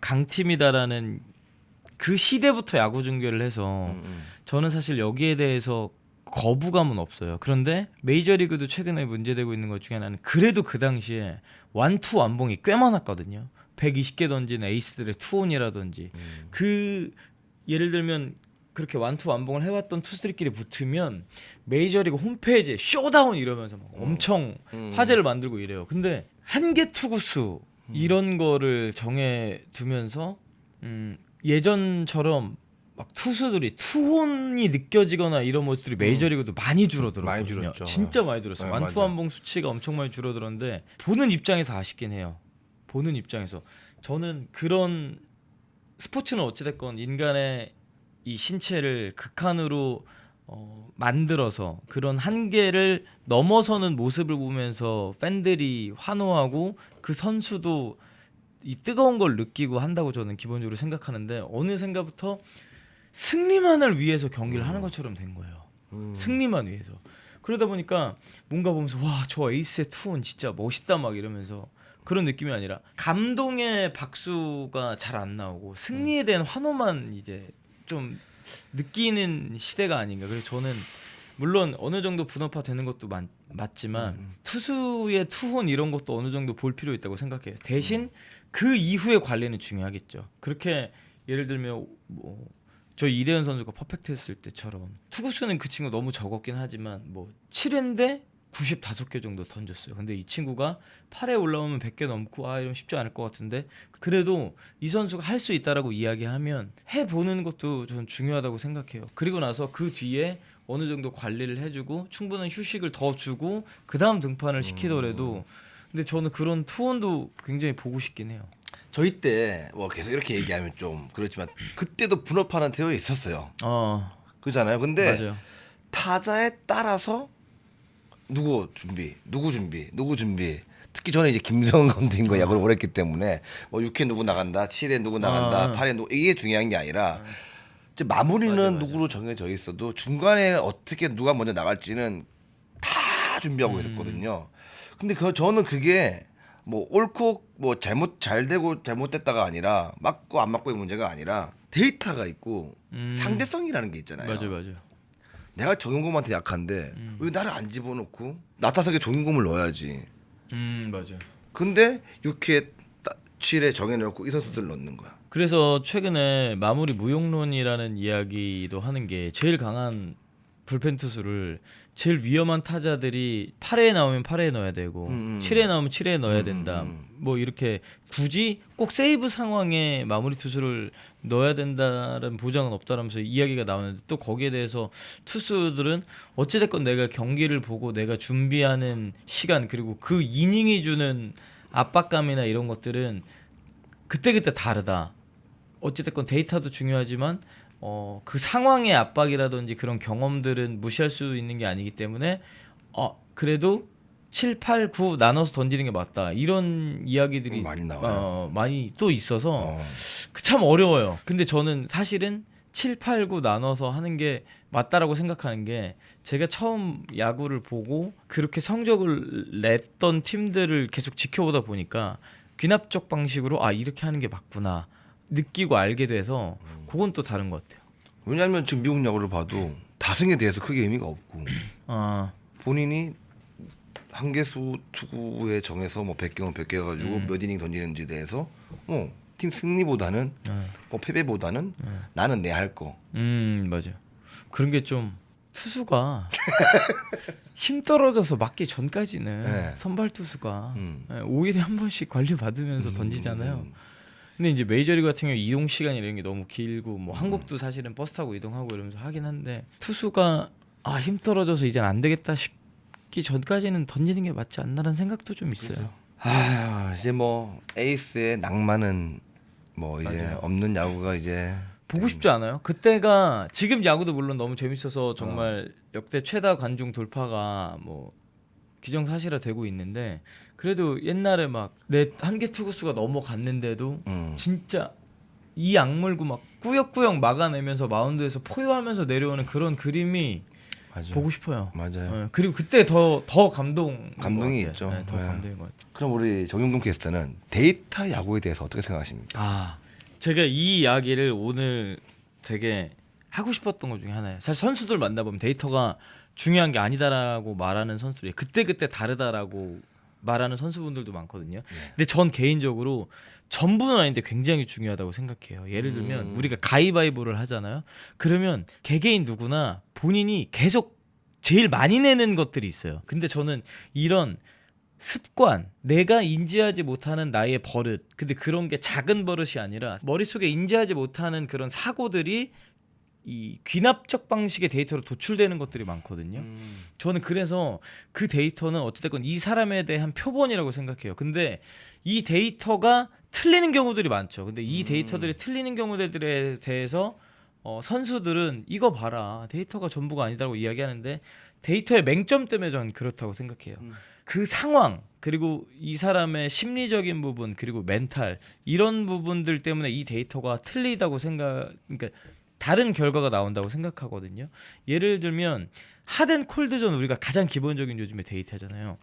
Speaker 2: 강팀이다라는 그 시대부터 야구 중계를 해서 저는 사실 여기에 대해서 거부감은 없어요. 그런데 메이저리그도 최근에 문제되고 있는 것 중에 하나는 그래도 그 당시에 완투 완봉이 꽤 많았거든요. 120개 던진 에이스들의 투혼이라든지 그 예를 들면 그렇게 완투 완봉을 해왔던 투수들끼리 붙으면 메이저리그 홈페이지에 쇼다운 이러면서 막 엄청 화제를 만들고 이래요. 근데 한 개 투구수 이런 거를 정해 두면서 예전처럼 막 투수들이 투혼이 느껴지거나 이런 모습들이 메이저리그도 많이 줄어들었거든요.
Speaker 1: 많이 줄었죠.
Speaker 2: 진짜 많이 줄었어요.
Speaker 1: 네,
Speaker 2: 완투
Speaker 1: 맞아.
Speaker 2: 완봉 수치가 엄청 많이 줄어들었는데 보는 입장에서 아쉽긴 해요. 보는 입장에서 저는 그런 스포츠는 어찌됐건 인간의 이 신체를 극한으로 만들어서 그런 한계를 넘어서는 모습을 보면서 팬들이 환호하고 그 선수도 이 뜨거운 걸 느끼고 한다고 저는 기본적으로 생각하는데 어느샌가부터 승리만을 위해서 경기를 하는 것처럼 된 거예요. 승리만 위해서. 그러다 보니까 뭔가 보면서 와, 저 에이스의 투혼 진짜 멋있다 막 이러면서 그런 느낌이 아니라 감동의 박수가 잘 안 나오고 승리에 대한 환호만 이제 좀 느끼는 시대가 아닌가. 그래서 저는 물론 어느 정도 분업화 되는 것도 맞지만 투수의 투혼 이런 것도 어느 정도 볼 필요 있다고 생각해요. 대신 그 이후의 관리는 중요하겠죠. 그렇게 예를 들면 뭐 저 이대현 선수가 퍼펙트 했을 때처럼 투구수는 그 친구 너무 적었긴 하지만 뭐 7회인데 95개 정도 던졌어요. 근데 이 친구가 8회 올라오면 100개 넘고 이러면 쉽지 않을 것 같은데 그래도 이 선수가 할 수 있다라고 이야기하면 해보는 것도 저는 중요하다고 생각해요. 그리고 나서 그 뒤에 어느 정도 관리를 해주고 충분한 휴식을 더 주고 그 다음 등판을 시키더라도 근데 저는 그런 투혼도 굉장히 보고 싶긴 해요.
Speaker 1: 저희 때 뭐 계속 이렇게 얘기하면 좀 그렇지만 그때도 분업하는 태도에 있었어요. 그잖아요. 근데
Speaker 2: 맞아요.
Speaker 1: 타자에 따라서 누구 준비. 특히 저는 이제 김성은 감독님과 야구를 오래 했기 때문에 뭐 6회 누구 나간다, 7회 누구 나간다, 8회 누구 이게 중요한 게 아니라 이제 마무리는
Speaker 2: 맞아.
Speaker 1: 누구로 정해져 있어도 중간에 어떻게 누가 먼저 나갈지는 다 준비하고 있었거든요. 근데 저는 그게 뭐 옳고 뭐 잘 되고 잘못됐다가 아니라 맞고 안 맞고의 문제가 아니라 데이터가 있고 상대성이라는 게 있잖아요.
Speaker 2: 맞아요.
Speaker 1: 내가 정용검한테 약한데 왜 나를 안 집어넣고 나타석에 정용검을 넣어야지.
Speaker 2: 맞아요.
Speaker 1: 근데 6회 7회 정해놓고 이 선수들 넣는 거야.
Speaker 2: 그래서 최근에 마무리 무용론이라는 이야기도 하는 게 제일 강한 불펜 투수를 제일 위험한 타자들이 8회에 나오면 8회에 넣어야 되고 7회에 나오면 7회에 넣어야 된다. 뭐 이렇게 굳이 꼭 세이브 상황에 마무리 투수를 넣어야 된다는 보장은 없다라면서 이야기가 나오는데 또 거기에 대해서 투수들은 어찌됐건 내가 경기를 보고 내가 준비하는 시간 그리고 그 이닝이 주는 압박감이나 이런 것들은 그때그때 다르다. 어찌됐건 데이터도 중요하지만 그 상황의 압박이라든지 그런 경험들은 무시할 수 있는 게 아니기 때문에 그래도 7, 8, 9 나눠서 던지는 게 맞다. 이런 이야기들이
Speaker 1: 많이 나와요.
Speaker 2: 많이 또 있어서 참 어려워요. 근데 저는 사실은 7, 8, 9 나눠서 하는 게 맞다라고 생각하는 게 제가 처음 야구를 보고 그렇게 성적을 냈던 팀들을 계속 지켜보다 보니까 귀납적 방식으로 이렇게 하는 게 맞구나 느끼고 알게 돼서 그건 또 다른 것 같아요.
Speaker 1: 왜냐하면 지금 미국 야구를 봐도 다승에 대해서 크게 의미가 없고 본인이 한 개수 투구에 정해서 뭐 100개면 100개 가지고 몇 이닝 던지는지에 대해서 팀 승리보다는 뭐 패배보다는 나는 내 할 거.
Speaker 2: 맞아요. 그런 게 좀 투수가 힘 떨어져서 맞기 전까지는
Speaker 1: 네.
Speaker 2: 선발 투수가 5일에 한 번씩 관리 받으면서 던지잖아요. 근데 이제 메이저리그 같은 경우 이동 시간 이런 게 너무 길고 뭐 한국도 사실은 버스 타고 이동하고 이러면서 하긴 한데 투수가 힘 떨어져서 이젠 안 되겠다 싶기 전까지는 던지는 게 맞지 않나라는 생각도 좀 있어요.
Speaker 1: 이제 뭐 에이스의 낭만은 뭐 이제
Speaker 2: 맞아요.
Speaker 1: 없는 야구가 이제
Speaker 2: 보고 싶지 않아요? 그때가 지금 야구도 물론 너무 재밌어서 정말 역대 최다 관중 돌파가 뭐 기정사실화 되고 있는데 그래도 옛날에 막 내 한개 투구수가 넘어갔는데도 진짜 이 악물고 막 꾸역꾸역 막아내면서 마운드에서 포효하면서 내려오는 그런 그림이
Speaker 1: 맞아요.
Speaker 2: 보고 싶어요.
Speaker 1: 맞아요.
Speaker 2: 그리고 그때 더
Speaker 1: 감동이 있죠.
Speaker 2: 더
Speaker 1: 네.
Speaker 2: 감동인 것 같아요.
Speaker 1: 그럼 우리 정용근 캐스터는 데이터 야구에 대해서 어떻게 생각하십니까?
Speaker 2: 제가 이 이야기를 오늘 되게 하고 싶었던 것 중에 하나예요. 사실 선수들 만나보면 데이터가 중요한 게 아니다라고 말하는 선수들이 그때 다르다라고 말하는 선수분들도 많거든요. 근데 전 개인적으로 전부는 아닌데 굉장히 중요하다고 생각해요. 예를 들면 우리가 가위바위보를 하잖아요. 그러면 개개인 누구나 본인이 계속 제일 많이 내는 것들이 있어요. 근데 저는 이런 습관, 내가 인지하지 못하는 나의 버릇, 근데 그런 게 작은 버릇이 아니라 머릿속에 인지하지 못하는 그런 사고들이 이 귀납적 방식의 데이터로 도출되는 것들이 많거든요. 저는 그래서 그 데이터는 어찌됐건 이 사람에 대한 표본이라고 생각해요. 근데 이 데이터가 틀리는 경우들이 많죠. 근데 이 데이터들이 틀리는 경우들에 대해서 선수들은 이거 봐라, 데이터가 전부가 아니다라고 이야기하는데 데이터의 맹점 때문에 저는 그렇다고 생각해요. 그 상황, 그리고 이 사람의 심리적인 부분, 그리고 멘탈, 이런 부분들 때문에 이 데이터가 틀리다고 그러니까 다른 결과가 나온다고 생각하거든요. 예를 들면 핫앤 콜드전, 우리가 가장 기본적인 요즘에 데이터잖아요.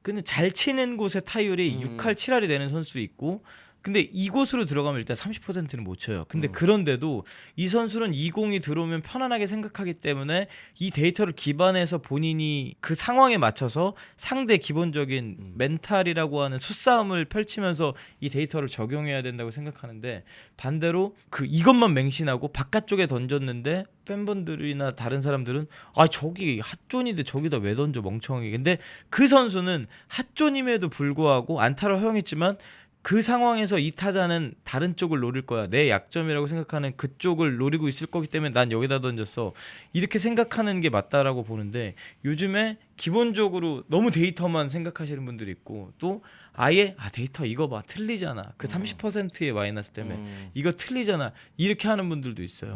Speaker 2: 근데 잘 치는 곳의 타율이 6할 7할이 되는 선수 있고, 근데 이곳으로 들어가면 일단 30%는 못 쳐요. 근데 그런데도 이 선수는 2공이 들어오면 편안하게 생각하기 때문에 이 데이터를 기반해서 본인이 그 상황에 맞춰서 상대 기본적인 멘탈이라고 하는 수싸움을 펼치면서 이 데이터를 적용해야 된다고 생각하는데, 반대로 그 이것만 맹신하고 바깥쪽에 던졌는데 팬분들이나 다른 사람들은 저기 핫존인데 저기다 왜 던져 멍청하게. 근데 그 선수는 핫존임에도 불구하고 안타를 허용했지만 그 상황에서 이 타자는 다른 쪽을 노릴 거야, 내 약점이라고 생각하는 그쪽을 노리고 있을 거기 때문에 난 여기다 던졌어, 이렇게 생각하는 게 맞다라고 보는데, 요즘에 기본적으로 너무 데이터만 생각하시는 분들이 있고, 또 아예 데이터 이거 봐 틀리잖아, 그 30%의 마이너스 때문에 이거 틀리잖아, 이렇게 하는 분들도 있어요.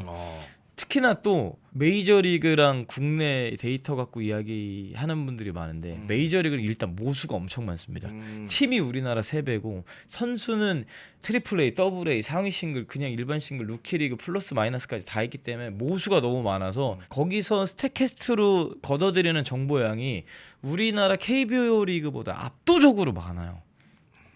Speaker 2: 특히나 또 메이저리그랑 국내 데이터 갖고 이야기하는 분들이 많은데 메이저리그는 일단 모수가 엄청 많습니다. 팀이 우리나라 3배고 선수는 트리플 A, 더블 A, 상위 싱글, 그냥 일반 싱글, 루키리그 플러스 마이너스까지 다 있기 때문에 모수가 너무 많아서 거기서 스태캐스트로 걷어들이는 정보량이 우리나라 KBO 리그보다 압도적으로 많아요.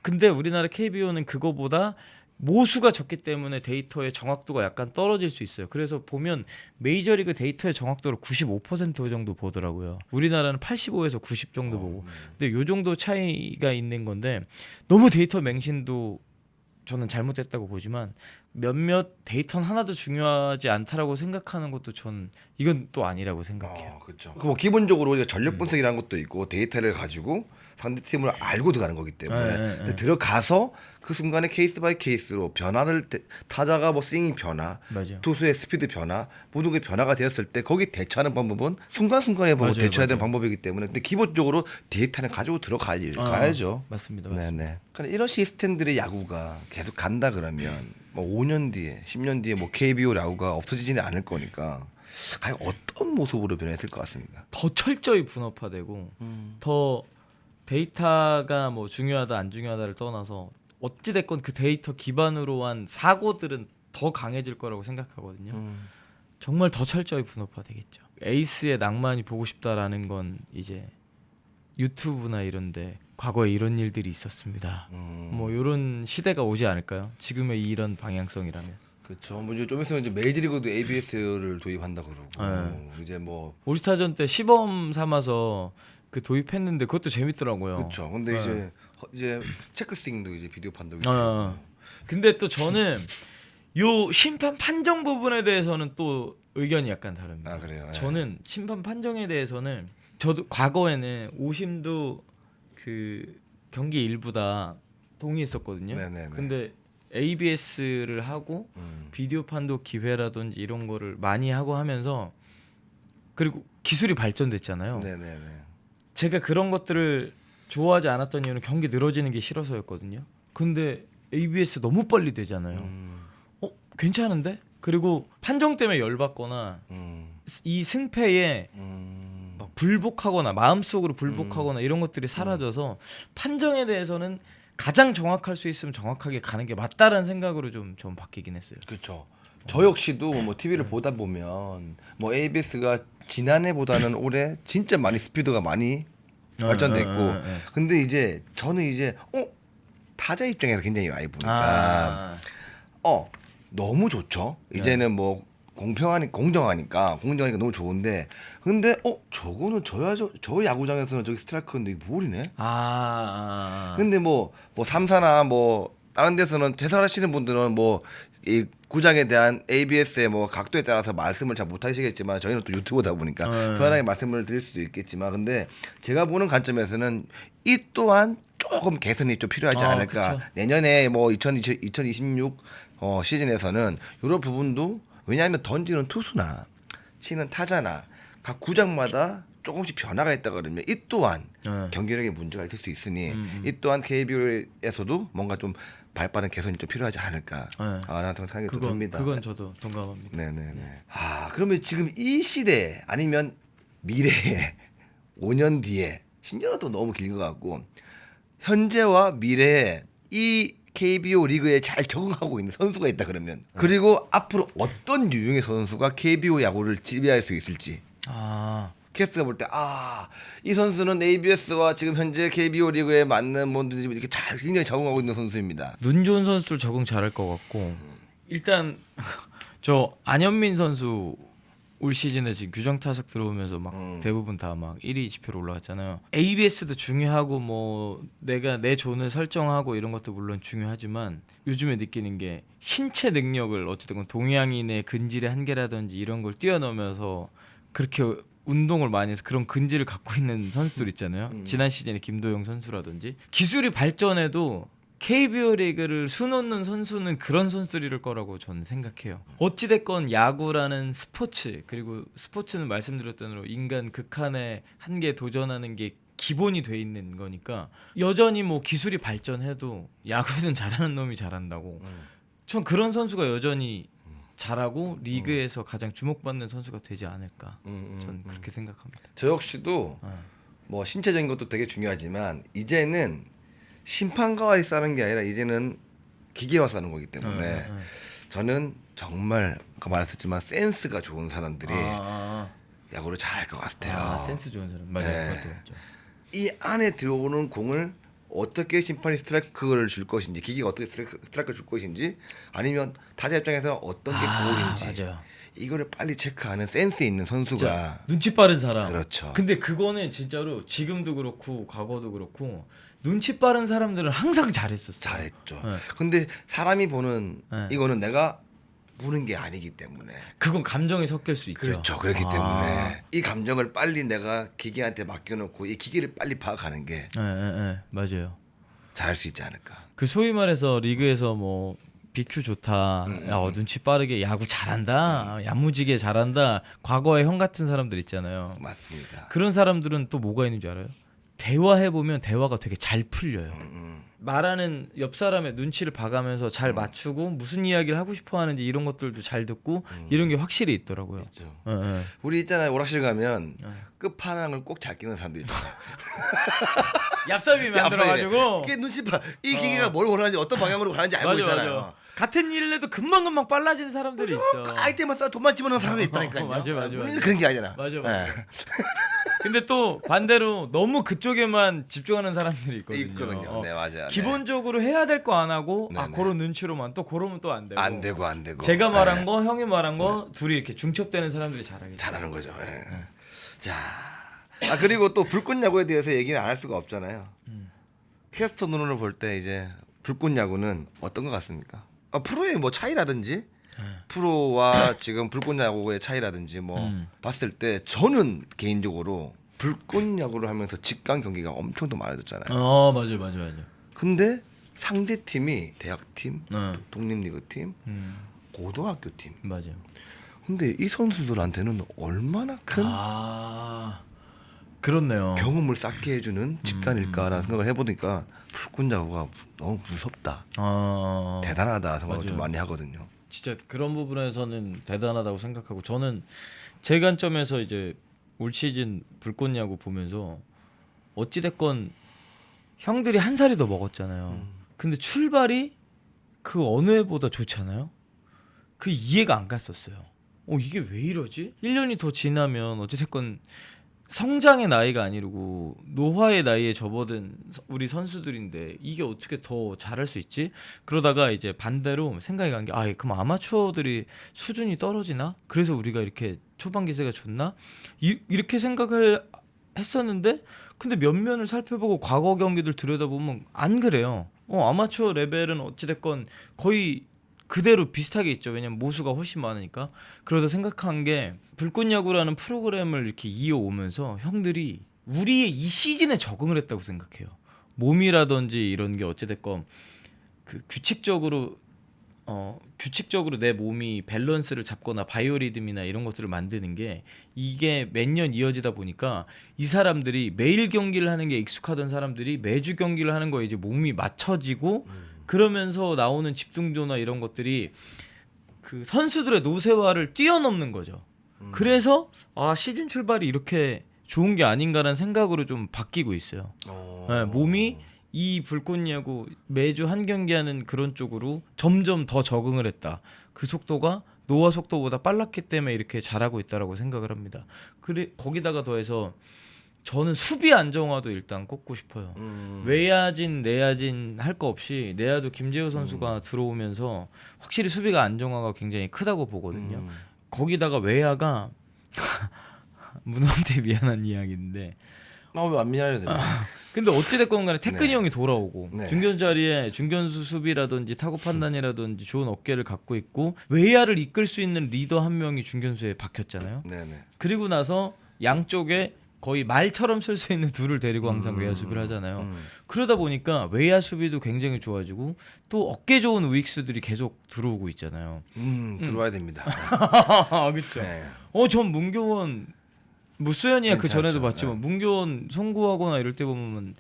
Speaker 2: 근데 우리나라 KBO는 그거보다 모수가 적기 때문에 데이터의 정확도가 약간 떨어질 수 있어요. 그래서 보면 메이저리그 데이터의 정확도를 95% 정도 보더라고요. 우리나라는 85에서 90 정도 보고. 근데 요 정도 차이가 있는 건데, 너무 데이터 맹신도 저는 잘못됐다고 보지만 몇몇 데이터는 하나도 중요하지 않다라고 생각하는 것도 전 이건 또 아니라고 생각해요.
Speaker 1: 그렇죠. 뭐 기본적으로 우리가 전력 분석이라는 것도 있고 데이터를 가지고 상대 팀을 알고 들어가는 거기 때문에 근데 들어가서 그 순간에 케이스 바이 케이스로 변화를 타자가 뭐 스윙 변화,
Speaker 2: 맞아요.
Speaker 1: 투수의 스피드 변화, 모든 게 변화가 되었을 때 거기 대처하는 방법은 순간순간에 뭐
Speaker 2: 맞아요,
Speaker 1: 대처해야 되는
Speaker 2: 맞아요.
Speaker 1: 방법이기 때문에 근데 기본적으로 데이터는 가지고 들어가야죠.
Speaker 2: 맞습니다.
Speaker 1: 네네. 그러니까 이런 시스템들의 야구가 계속 간다 그러면 뭐 5년 뒤에, 10년 뒤에 뭐 KBO 야구가 없어지지는 않을 거니까 과연 어떤 모습으로 변했을 것 같습니까?
Speaker 2: 더 철저히 분업화되고 더 데이터가 뭐 중요하다 안 중요하다를 떠나서 어찌됐건 그 데이터 기반으로 한 사고들은 더 강해질 거라고 생각하거든요. 정말 더 철저히 분업화되겠죠. 에이스의 낭만이 보고 싶다라는 건 이제 유튜브나 이런데 과거에 이런 일들이 있었습니다. 뭐 이런 시대가 오지 않을까요? 지금의 이런 방향성이라면.
Speaker 1: 그렇죠. 뭐 이제 좀 있으면 이제 메이저리그도 ABS를 도입한다 그러고 이제 뭐
Speaker 2: 올스타전 때 시범 삼아서 그 도입했는데 그것도 재밌더라고요.
Speaker 1: 그렇죠. 근데
Speaker 2: 네.
Speaker 1: 이제 체크 스윙도 이제 비디오 판독이
Speaker 2: 근데 또 저는 요 심판 판정 부분에 대해서는 또 의견이 약간 다릅니다.
Speaker 1: 그래요.
Speaker 2: 저는 심판 판정에 대해서는 저도 과거에는 오심도 그 경기 일부다 동의했었거든요.
Speaker 1: 네네네.
Speaker 2: 근데 ABS를 하고 비디오 판독 기회라든지 이런 거를 많이 하고 하면서, 그리고 기술이 발전됐잖아요.
Speaker 1: 네네네.
Speaker 2: 제가 그런 것들을 좋아하지 않았던 이유는 경기 늘어지는 게 싫어서였거든요. 근데 ABS 너무 빨리 되잖아요. 괜찮은데? 그리고 판정 때문에 열받거나 이 승패에 막 불복하거나 마음속으로 불복하거나 이런 것들이 사라져서 판정에 대해서는 가장 정확할 수 있으면 정확하게 가는 게 맞다라는 생각으로 좀 바뀌긴 했어요.
Speaker 1: 그렇죠. 저 역시도 뭐 TV를 보다 보면 뭐 ABS가 지난해보다는 올해 진짜 많이 스피드가 많이 발전됐고 근데 이제 저는 이제 타자 입장에서 굉장히 많이 보니까 너무 좋죠. 이제는 뭐 공정하니까 너무 좋은데 근데 저거는 저 야구장에서는 저기 스트라이크인데 이게 볼이네. 근데 뭐 삼사나 뭐 다른 데서는 해설하시는 분들은 뭐 이 구장에 대한 ABS의 뭐 각도에 따라서 말씀을 잘 못하시겠지만 저희는 또 유튜버다 보니까 편하게 말씀을 드릴 수도 있겠지만 근데 제가 보는 관점에서는 이 또한 조금 개선이 좀 필요하지 않을까.
Speaker 2: 그쵸.
Speaker 1: 내년에 뭐 2026 시즌에서는 이런 부분도 왜냐하면 던지는 투수나 치는 타자나 각 구장마다 조금씩 변화가 있다 그러면 이 또한 경기력에 문제가 있을 수 있으니 이 또한 KBO에서도 뭔가 좀 발빠른 개선이 좀 필요하지 않을까 라는 생각이 좀 듭니다.
Speaker 2: 그건 저도 동감합니다.
Speaker 1: 네네네. 그러면 지금 이 시대 아니면 미래에 5년 뒤에 10년은 또 너무 긴 것 같고 현재와 미래에 이 KBO 리그에 잘 적응하고 있는 선수가 있다 그러면 그리고 앞으로 어떤 유형의 선수가 KBO 야구를 지배할 수 있을지 캐스트가 볼 때 이 선수는 ABS와 지금 현재 KBO 리그에 맞는 뭐든지 이렇게 잘 굉장히 적응하고 있는 선수입니다.
Speaker 2: 눈 좋은 선수들 적응 잘할 것 같고 일단 저 안현민 선수 올 시즌에 지금 규정 타석 들어오면서 막 대부분 다 막 1위 지표로 올라갔잖아요. ABS도 중요하고 뭐 내가 내 존을 설정하고 이런 것도 물론 중요하지만 요즘에 느끼는 게 신체 능력을 어쨌든 동양인의 근질의 한계라든지 이런 걸 뛰어넘어서 그렇게 운동을 많이 해서 그런 근질을 갖고 있는 선수들 있잖아요. 지난 시즌에 김도영 선수라든지 기술이 발전해도 KBO 리그를 수놓는 선수는 그런 선수들일 거라고 저는 생각해요. 어찌됐건 야구라는 스포츠 그리고 스포츠는 말씀드렸던 대로 인간 극한의 한계에 도전하는 게 기본이 돼 있는 거니까 여전히 뭐 기술이 발전해도 야구는 잘하는 놈이 잘한다고 전 그런 선수가 여전히 잘하고 리그에서 가장 주목받는 선수가 되지 않을까 저는 그렇게 생각합니다.
Speaker 1: 저 역시도 뭐 신체적인 것도 되게 중요하지만 이제는 심판과와 싸는 게 아니라 이제는 기계와 싸는 거기 때문에 저는 정말 아까 말했었지만 센스가 좋은 사람들이 야구를 잘할 것 같아요.
Speaker 2: 센스 좋은 사람 맞아요.
Speaker 1: 네.
Speaker 2: 그것도 맞죠.
Speaker 1: 이 안에 들어오는 공을 어떻게 심판이 스트라이크를 줄 것인지 기계가 어떻게 스트라이크를 줄 것인지 아니면 타자 입장에서 어떤 게 볼인지
Speaker 2: 맞아요.
Speaker 1: 이거를 빨리 체크하는 센스 있는 선수가
Speaker 2: 눈치 빠른 사람.
Speaker 1: 그렇죠.
Speaker 2: 근데 그거는 진짜로 지금도 그렇고 과거도 그렇고 눈치 빠른 사람들은 항상 잘했었어요.
Speaker 1: 잘했죠.
Speaker 2: 네.
Speaker 1: 근데 사람이 보는
Speaker 2: 네.
Speaker 1: 이거는 내가 보는 게 아니기 때문에
Speaker 2: 그건 감정이 섞일 수 있죠.
Speaker 1: 그렇죠. 그렇기 때문에 이 감정을 빨리 내가 기계한테 맡겨놓고 이 기계를 빨리 파악하는 게
Speaker 2: 맞아요.
Speaker 1: 잘할 수 있지 않을까.
Speaker 2: 그 소위 말해서 리그에서 뭐 BQ 좋다, 야, 눈치 빠르게 야구 잘한다, 야무지게 잘한다. 과거에 형 같은 사람들 있잖아요.
Speaker 1: 맞습니다.
Speaker 2: 그런 사람들은 또 뭐가 있는 줄 알아요? 대화해 보면 대화가 되게 잘 풀려요. 말하는 옆 사람의 눈치를 봐가면서 잘 맞추고 무슨 이야기를 하고 싶어 하는지 이런 것들도 잘 듣고 이런 게 확실히 있더라고요.
Speaker 1: 있죠.
Speaker 2: 예.
Speaker 1: 우리 있잖아요. 오락실 가면 끝판왕을 꼭 잘 끼는 사람들 있잖아요.
Speaker 2: 얍삽이 만들어가지고
Speaker 1: 그게 눈치 봐. 이 기계가 뭘 원하는지 어떤 방향으로 가는지 알고 있잖아요.
Speaker 2: 같은 일을 해도 금방금방 빨라지는 사람들이 있어.
Speaker 1: 아이템만 써 돈만 집어넣는 사람이 있다니까요.
Speaker 2: 맞아.
Speaker 1: 우리는 그런 게 아니잖아.
Speaker 2: 맞아.
Speaker 1: 네.
Speaker 2: 근데 또 반대로 너무 그쪽에만 집중하는 사람들이 있거든요.
Speaker 1: 네, 맞아요.
Speaker 2: 기본적으로 해야 될 거 안 하고
Speaker 1: 네네.
Speaker 2: 그런 눈치로만 또 그러면 또 안 되고.
Speaker 1: 안 되고.
Speaker 2: 제가 말한 거, 형이 말한 거 둘이 이렇게 중첩되는 사람들이 잘하겠죠.
Speaker 1: 잘하는 거죠. 네. 자, 그리고 또 불꽃 야구에 대해서 얘기는 안 할 수가 없잖아요. 캐스터 눈으로 볼 때 이제 불꽃 야구는 어떤 것 같습니까? 프로의 뭐 차이라든지 프로와 지금 불꽃 야구의 차이라든지 뭐 봤을 때 저는 개인적으로 불꽃 야구를 하면서 직관 경기가 엄청 더 많아졌잖아요.
Speaker 2: 맞아요.
Speaker 1: 근데 상대 팀이 대학팀,
Speaker 2: 네.
Speaker 1: 독립리그팀, 고등학교 팀.
Speaker 2: 맞아요.
Speaker 1: 근데 이 선수들한테는 얼마나 큰
Speaker 2: 그렇네요.
Speaker 1: 경험을 쌓게 해주는 직관일까라는 생각을 해보니까 불꽃 야구가 너무 무섭다, 대단하다 생각을 좀
Speaker 2: 맞아요.
Speaker 1: 많이 하거든요.
Speaker 2: 진짜 그런 부분에서는 대단하다고 생각하고 저는 제 관점에서 이제 올 시즌 불꽃 야구 보면서 어찌 됐건 형들이 한 살이 더 먹었잖아요. 근데 출발이 그 어느 해보다 좋잖아요. 그 이해가 안 갔었어요. 이게 왜 이러지? 1년이 더 지나면 어쨌든 성장의 나이가 아니고 노화의 나이에 접어든 우리 선수들인데 이게 어떻게 더 잘할 수 있지? 그러다가 이제 반대로 생각이 간 게 그럼 아마추어들이 수준이 떨어지나? 그래서 우리가 이렇게 초반 기세가 좋나? 이렇게 생각을 했었는데 근데 면면을 살펴보고 과거 경기들 들여다보면 안 그래요. 아마추어 레벨은 어찌됐건 거의 그대로 비슷하게 있죠. 왜냐면 모수가 훨씬 많으니까. 그래서 생각한 게 불꽃야구라는 프로그램을 이렇게 이어오면서 형들이 우리의 이 시즌에 적응을 했다고 생각해요. 몸이라든지 이런 게 어찌됐건 그 규칙적으로 내 몸이 밸런스를 잡거나 바이오리듬이나 이런 것들을 만드는 게 이게 몇 년 이어지다 보니까 이 사람들이 매일 경기를 하는 게 익숙하던 사람들이 매주 경기를 하는 거에 이제 몸이 맞춰지고 그러면서 나오는 집중도나 이런 것들이 그 선수들의 노쇠화를 뛰어넘는 거죠. 그래서 시즌 출발이 이렇게 좋은 게 아닌가라는 생각으로 좀 바뀌고 있어요. 네, 몸이 이 불꽃야구 매주 한 경기 하는 그런 쪽으로 점점 더 적응을 했다. 그 속도가 노화 속도보다 빨랐기 때문에 이렇게 잘하고 있다라고 생각을 합니다. 거기다가 더해서 저는 수비 안정화도 일단 꼽고 싶어요. 외야진 내야진 할 거 없이 내야도 김재호 선수가 들어오면서 확실히 수비가 안정화가 굉장히 크다고 보거든요. 거기다가 외야가 문화한테 미안한 이야기인데
Speaker 1: 왜 안 미안해야 됩니까?
Speaker 2: 근데 어찌됐건 간에 태근이
Speaker 1: 네.
Speaker 2: 형이 돌아오고
Speaker 1: 네.
Speaker 2: 중견 자리에 중견수 수비라든지 타구 판단이라든지 좋은 어깨를 갖고 있고 외야를 이끌 수 있는 리더 한 명이 중견수에 박혔잖아요.
Speaker 1: 네네.
Speaker 2: 그리고 나서 양쪽에 거의 말처럼 쓸 수 있는 둘을 데리고 항상 외야 수비를 하잖아요. 그러다 보니까 외야 수비도 굉장히 좋아지고 또 어깨 좋은 우익수들이 계속 들어오고 있잖아요.
Speaker 1: 들어와야 됩니다.
Speaker 2: 그렇죠.
Speaker 1: 네.
Speaker 2: 전 문교원 무수연이야 그 전에도
Speaker 1: 괜찮죠.
Speaker 2: 봤지만 문교원 송구하거나 이럴 때 보면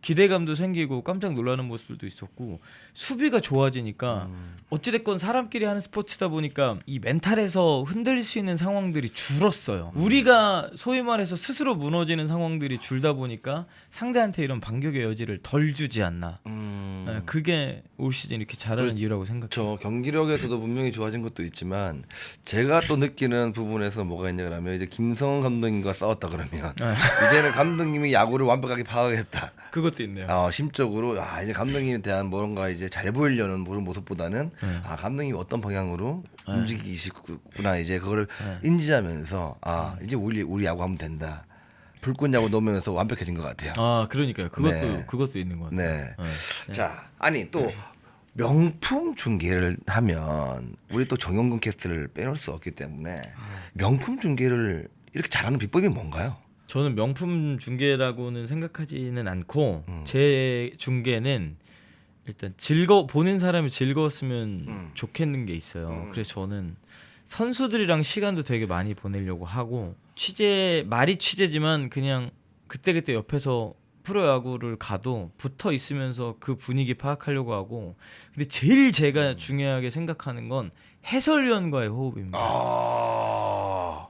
Speaker 2: 기대감도 생기고 깜짝 놀라는 모습들도 있었고 수비가 좋아지니까 어찌됐건 사람끼리 하는 스포츠다 보니까 이 멘탈에서 흔들릴 수 있는 상황들이 줄었어요. 우리가 소위 말해서 스스로 무너지는 상황들이 줄다 보니까 상대한테 이런 반격의 여지를 덜 주지 않나. 네, 그게 올 시즌 이렇게 잘하는 이유라고 생각해요.
Speaker 1: 저 경기력에서도 분명히 좋아진 것도 있지만 제가 또 느끼는 부분에서 뭐가 있냐 그러면 이제 김성원 감독님과 싸웠다 그러면 이제는 감독님이 야구를 완벽하게 파악했다.
Speaker 2: 그것도 있네요.
Speaker 1: 심적으로 이제 감독님에 대한 뭔가 이제 잘 보이려는 그런 모습보다는 감독님이 어떤 방향으로 움직이시구나 이제 그거를 인지하면서 이제 우리 야구 하면 된다. 불꽃 야구 넣으면서 완벽해진 것 같아요.
Speaker 2: 그러니까요. 그것도 있는 것 같아요.
Speaker 1: 네. 자, 아니 또 명품 중계를 하면 우리 또 정영근 캐스트를 빼놓을 수 없기 때문에 명품 중계를 이렇게 잘하는 비법이 뭔가요?
Speaker 2: 저는 명품 중계라고는 생각하지는 않고 제 중계는 일단 보는 사람이 즐거웠으면 좋겠는 게 있어요. 그래서 저는 선수들이랑 시간도 되게 많이 보내려고 하고 말이 취재지만 그냥 그때그때 옆에서 프로야구를 가도 붙어 있으면서 그 분위기 파악하려고 하고 근데 제일 제가 중요하게 생각하는 건 해설위원과의 호흡입니다.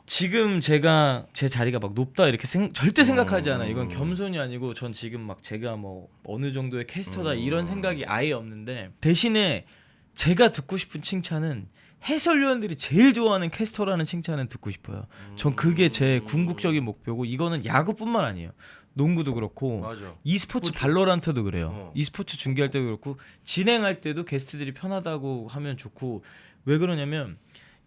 Speaker 2: 지금 제가 제 자리가 막 높다 이렇게 절대 생각하지 않아요. 이건 겸손이 아니고 전 지금 막 제가 뭐 어느 정도의 캐스터다 이런 생각이 아예 없는데 대신에 제가 듣고 싶은 칭찬은 해설위원들이 제일 좋아하는 캐스터라는 칭찬은 듣고 싶어요. 전 그게 제 궁극적인 목표고 이거는 야구뿐만 아니에요. 농구도 그렇고
Speaker 1: 맞아.
Speaker 2: e스포츠 발로란트도 그래요. e스포츠 중계할 때도 그렇고 진행할 때도 게스트들이 편하다고 하면 좋고 왜 그러냐면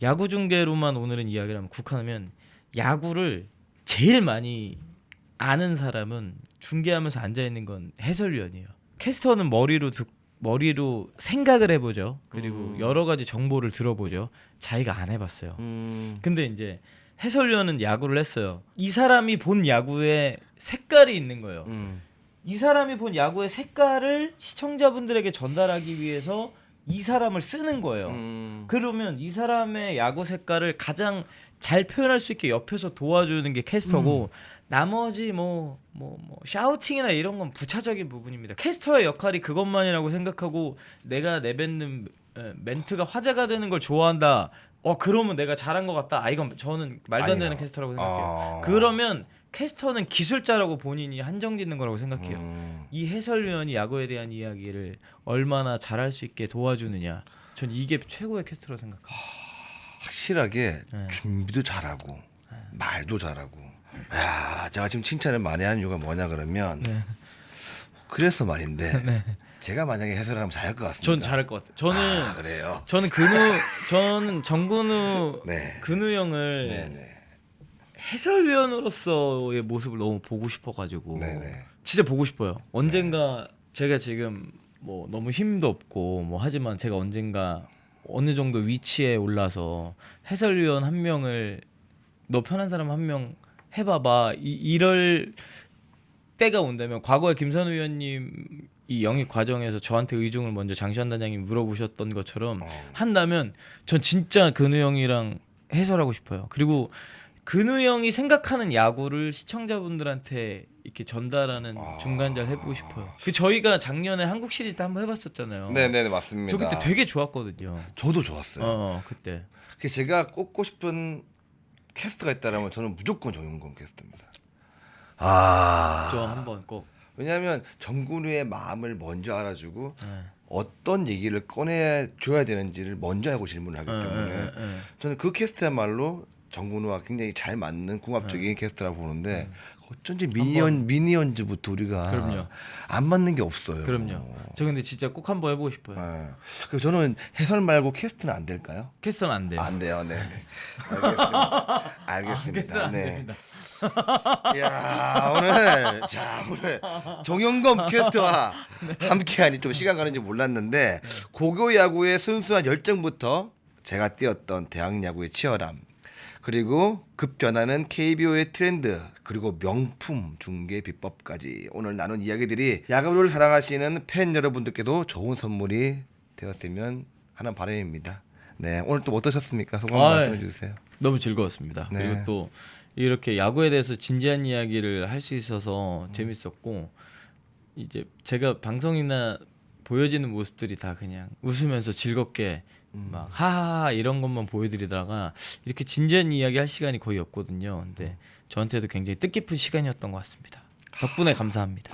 Speaker 2: 야구 중계로만 오늘은 이야기를 하면 국한하면 야구를 제일 많이 아는 사람은 중계하면서 앉아있는 건 해설위원이에요. 캐스터는 머리로 생각을 해보죠. 그리고 여러 가지 정보를 들어보죠. 자기가 안 해봤어요. 근데 이제 해설위원은 야구를 했어요. 이 사람이 본 야구에 색깔이 있는 거예요. 이 사람이 본 야구의 색깔을 시청자분들에게 전달하기 위해서 이 사람을 쓰는 거예요. 그러면 이 사람의 야구 색깔을 가장 잘 표현할 수 있게 옆에서 도와주는 게 캐스터고 나머지 뭐 샤우팅이나 이런 건 부차적인 부분입니다. 캐스터의 역할이 그것만이라고 생각하고 내가 내뱉는 멘트가 화제가 되는 걸 좋아한다. 그러면 내가 잘한 것 같다. 이건 저는 말도 안 되는 캐스터라고 생각해요. 그러면 캐스터는 기술자라고 본인이 한정짓는 거라고 생각해요. 이 해설위원이 야구에 대한 이야기를 얼마나 잘할 수 있게 도와주느냐. 전 이게 최고의 캐스터라고 생각합니다.
Speaker 1: 확실하게
Speaker 2: 네.
Speaker 1: 준비도 잘하고 말도 잘하고. 야, 제가 지금 칭찬을 많이 하는 이유가 뭐냐 그러면
Speaker 2: 네.
Speaker 1: 그래서 말인데
Speaker 2: 네.
Speaker 1: 제가 만약에 해설을 하면 잘할 것 같습니다.
Speaker 2: 전 잘할 것 같아요. 저는
Speaker 1: 그래요.
Speaker 2: 저는 정근우
Speaker 1: 네.
Speaker 2: 근우 형을
Speaker 1: 네네.
Speaker 2: 해설위원으로서의 모습을 너무 보고 싶어가지고
Speaker 1: 네네.
Speaker 2: 진짜 보고 싶어요. 언젠가 제가 지금 뭐 너무 힘도 없고 뭐 하지만 제가 언젠가 어느 정도 위치에 올라서 해설위원 한 명을 너 편한 사람 한 명 해봐봐 이럴 때가 온다면 과거에 김선우 위원님 이 영입 과정에서 저한테 의중을 먼저 장시환 단장님 물어보셨던 것처럼 한다면 전 진짜 근우 형이랑 해설하고 싶어요. 그리고 근우 형이 생각하는 야구를 시청자분들한테 이렇게 전달하는 중간자를 해보고 싶어요. 그 저희가 작년에 한국 시리즈 때 한번 해봤었잖아요.
Speaker 1: 네네 맞습니다.
Speaker 2: 저 그때 되게 좋았거든요.
Speaker 1: 저도 좋았어요.
Speaker 2: 그때.
Speaker 1: 그 제가 꼽고 싶은 캐스트가 있다라면 저는 무조건 정용건 캐스트입니다.
Speaker 2: 저 한번 꼭.
Speaker 1: 왜냐하면 정근우의 마음을 먼저 알아주고
Speaker 2: 네.
Speaker 1: 어떤 얘기를 꺼내 줘야 되는지를 먼저 알고 질문을 하기 때문에 저는 그 캐스트야말로 정근우와 굉장히 잘 맞는 궁합적인 캐스트라고 보는데 어쩐지 미니언즈부터 우리가
Speaker 2: 그럼요.
Speaker 1: 안 맞는 게 없어요.
Speaker 2: 그럼요. 저 근데 진짜 꼭 한번 해보고 싶어요.
Speaker 1: 그래서 저는 해설 말고 캐스트는 안 될까요?
Speaker 2: 캐스터는 안 돼요.
Speaker 1: 안 돼요. 네. 알겠습니다. 알겠습니다.
Speaker 2: 캐스터는 안
Speaker 1: 네.
Speaker 2: 됩니다.
Speaker 1: 야 오늘 정영검 캐스트와 함께하니 좀 시간 가는지 몰랐는데 고교 야구의 순수한 열정부터 제가 뛰었던 대학 야구의 치열함 그리고 급변하는 KBO의 트렌드 그리고 명품 중계 비법까지 오늘 나눈 이야기들이 야구를 사랑하시는 팬 여러분들께도 좋은 선물이 되었으면 하는 바람입니다. 네 오늘 또 어떠셨습니까? 소감 말씀해 주세요.
Speaker 2: 너무 즐거웠습니다.
Speaker 1: 네.
Speaker 2: 그리고 또 이렇게 야구에 대해서 진지한 이야기를 할 수 있어서 재밌었고 이제 제가 방송이나 보여지는 모습들이 다 그냥 웃으면서 즐겁게 막 하하하 이런 것만 보여드리다가 이렇게 진지한 이야기 할 시간이 거의 없거든요. 근데 저한테도 굉장히 뜻깊은 시간이었던 것 같습니다. 덕분에 감사합니다.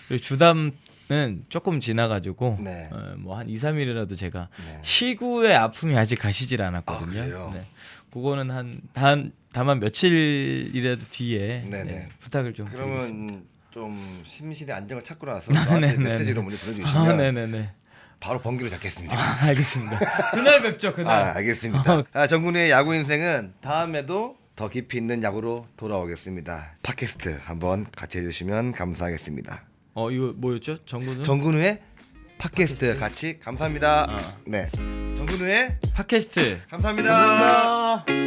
Speaker 2: 그리고 주담은 조금 지나가지고
Speaker 1: 네.
Speaker 2: 뭐 한 2, 3일이라도 제가
Speaker 1: 네.
Speaker 2: 시구의 아픔이 아직 가시질 않았거든요.
Speaker 1: 그래요?
Speaker 2: 네. 그거는 다만 며칠이라도 뒤에
Speaker 1: 네네.
Speaker 2: 네, 부탁을 좀 드리겠습니다.
Speaker 1: 그러면 좀 심실의 안정을 찾고 나서 저한테 메시지로 문의 보내주시면
Speaker 2: 네네네.
Speaker 1: 바로 번개를 잡겠습니다.
Speaker 2: 알겠습니다. 그날 뵙죠. 그날.
Speaker 1: 알겠습니다. 정근우의 야구 인생은 다음에도 더 깊이 있는 야구로 돌아오겠습니다. 팟캐스트 한번 같이 해주시면 감사하겠습니다.
Speaker 2: 이거 뭐였죠? 정근우?
Speaker 1: 정근우의 팟캐스트 같이 감사합니다.
Speaker 2: 아.
Speaker 1: 네, 정근우의
Speaker 2: 팟캐스트.
Speaker 1: 감사합니다.
Speaker 2: 감사합니다.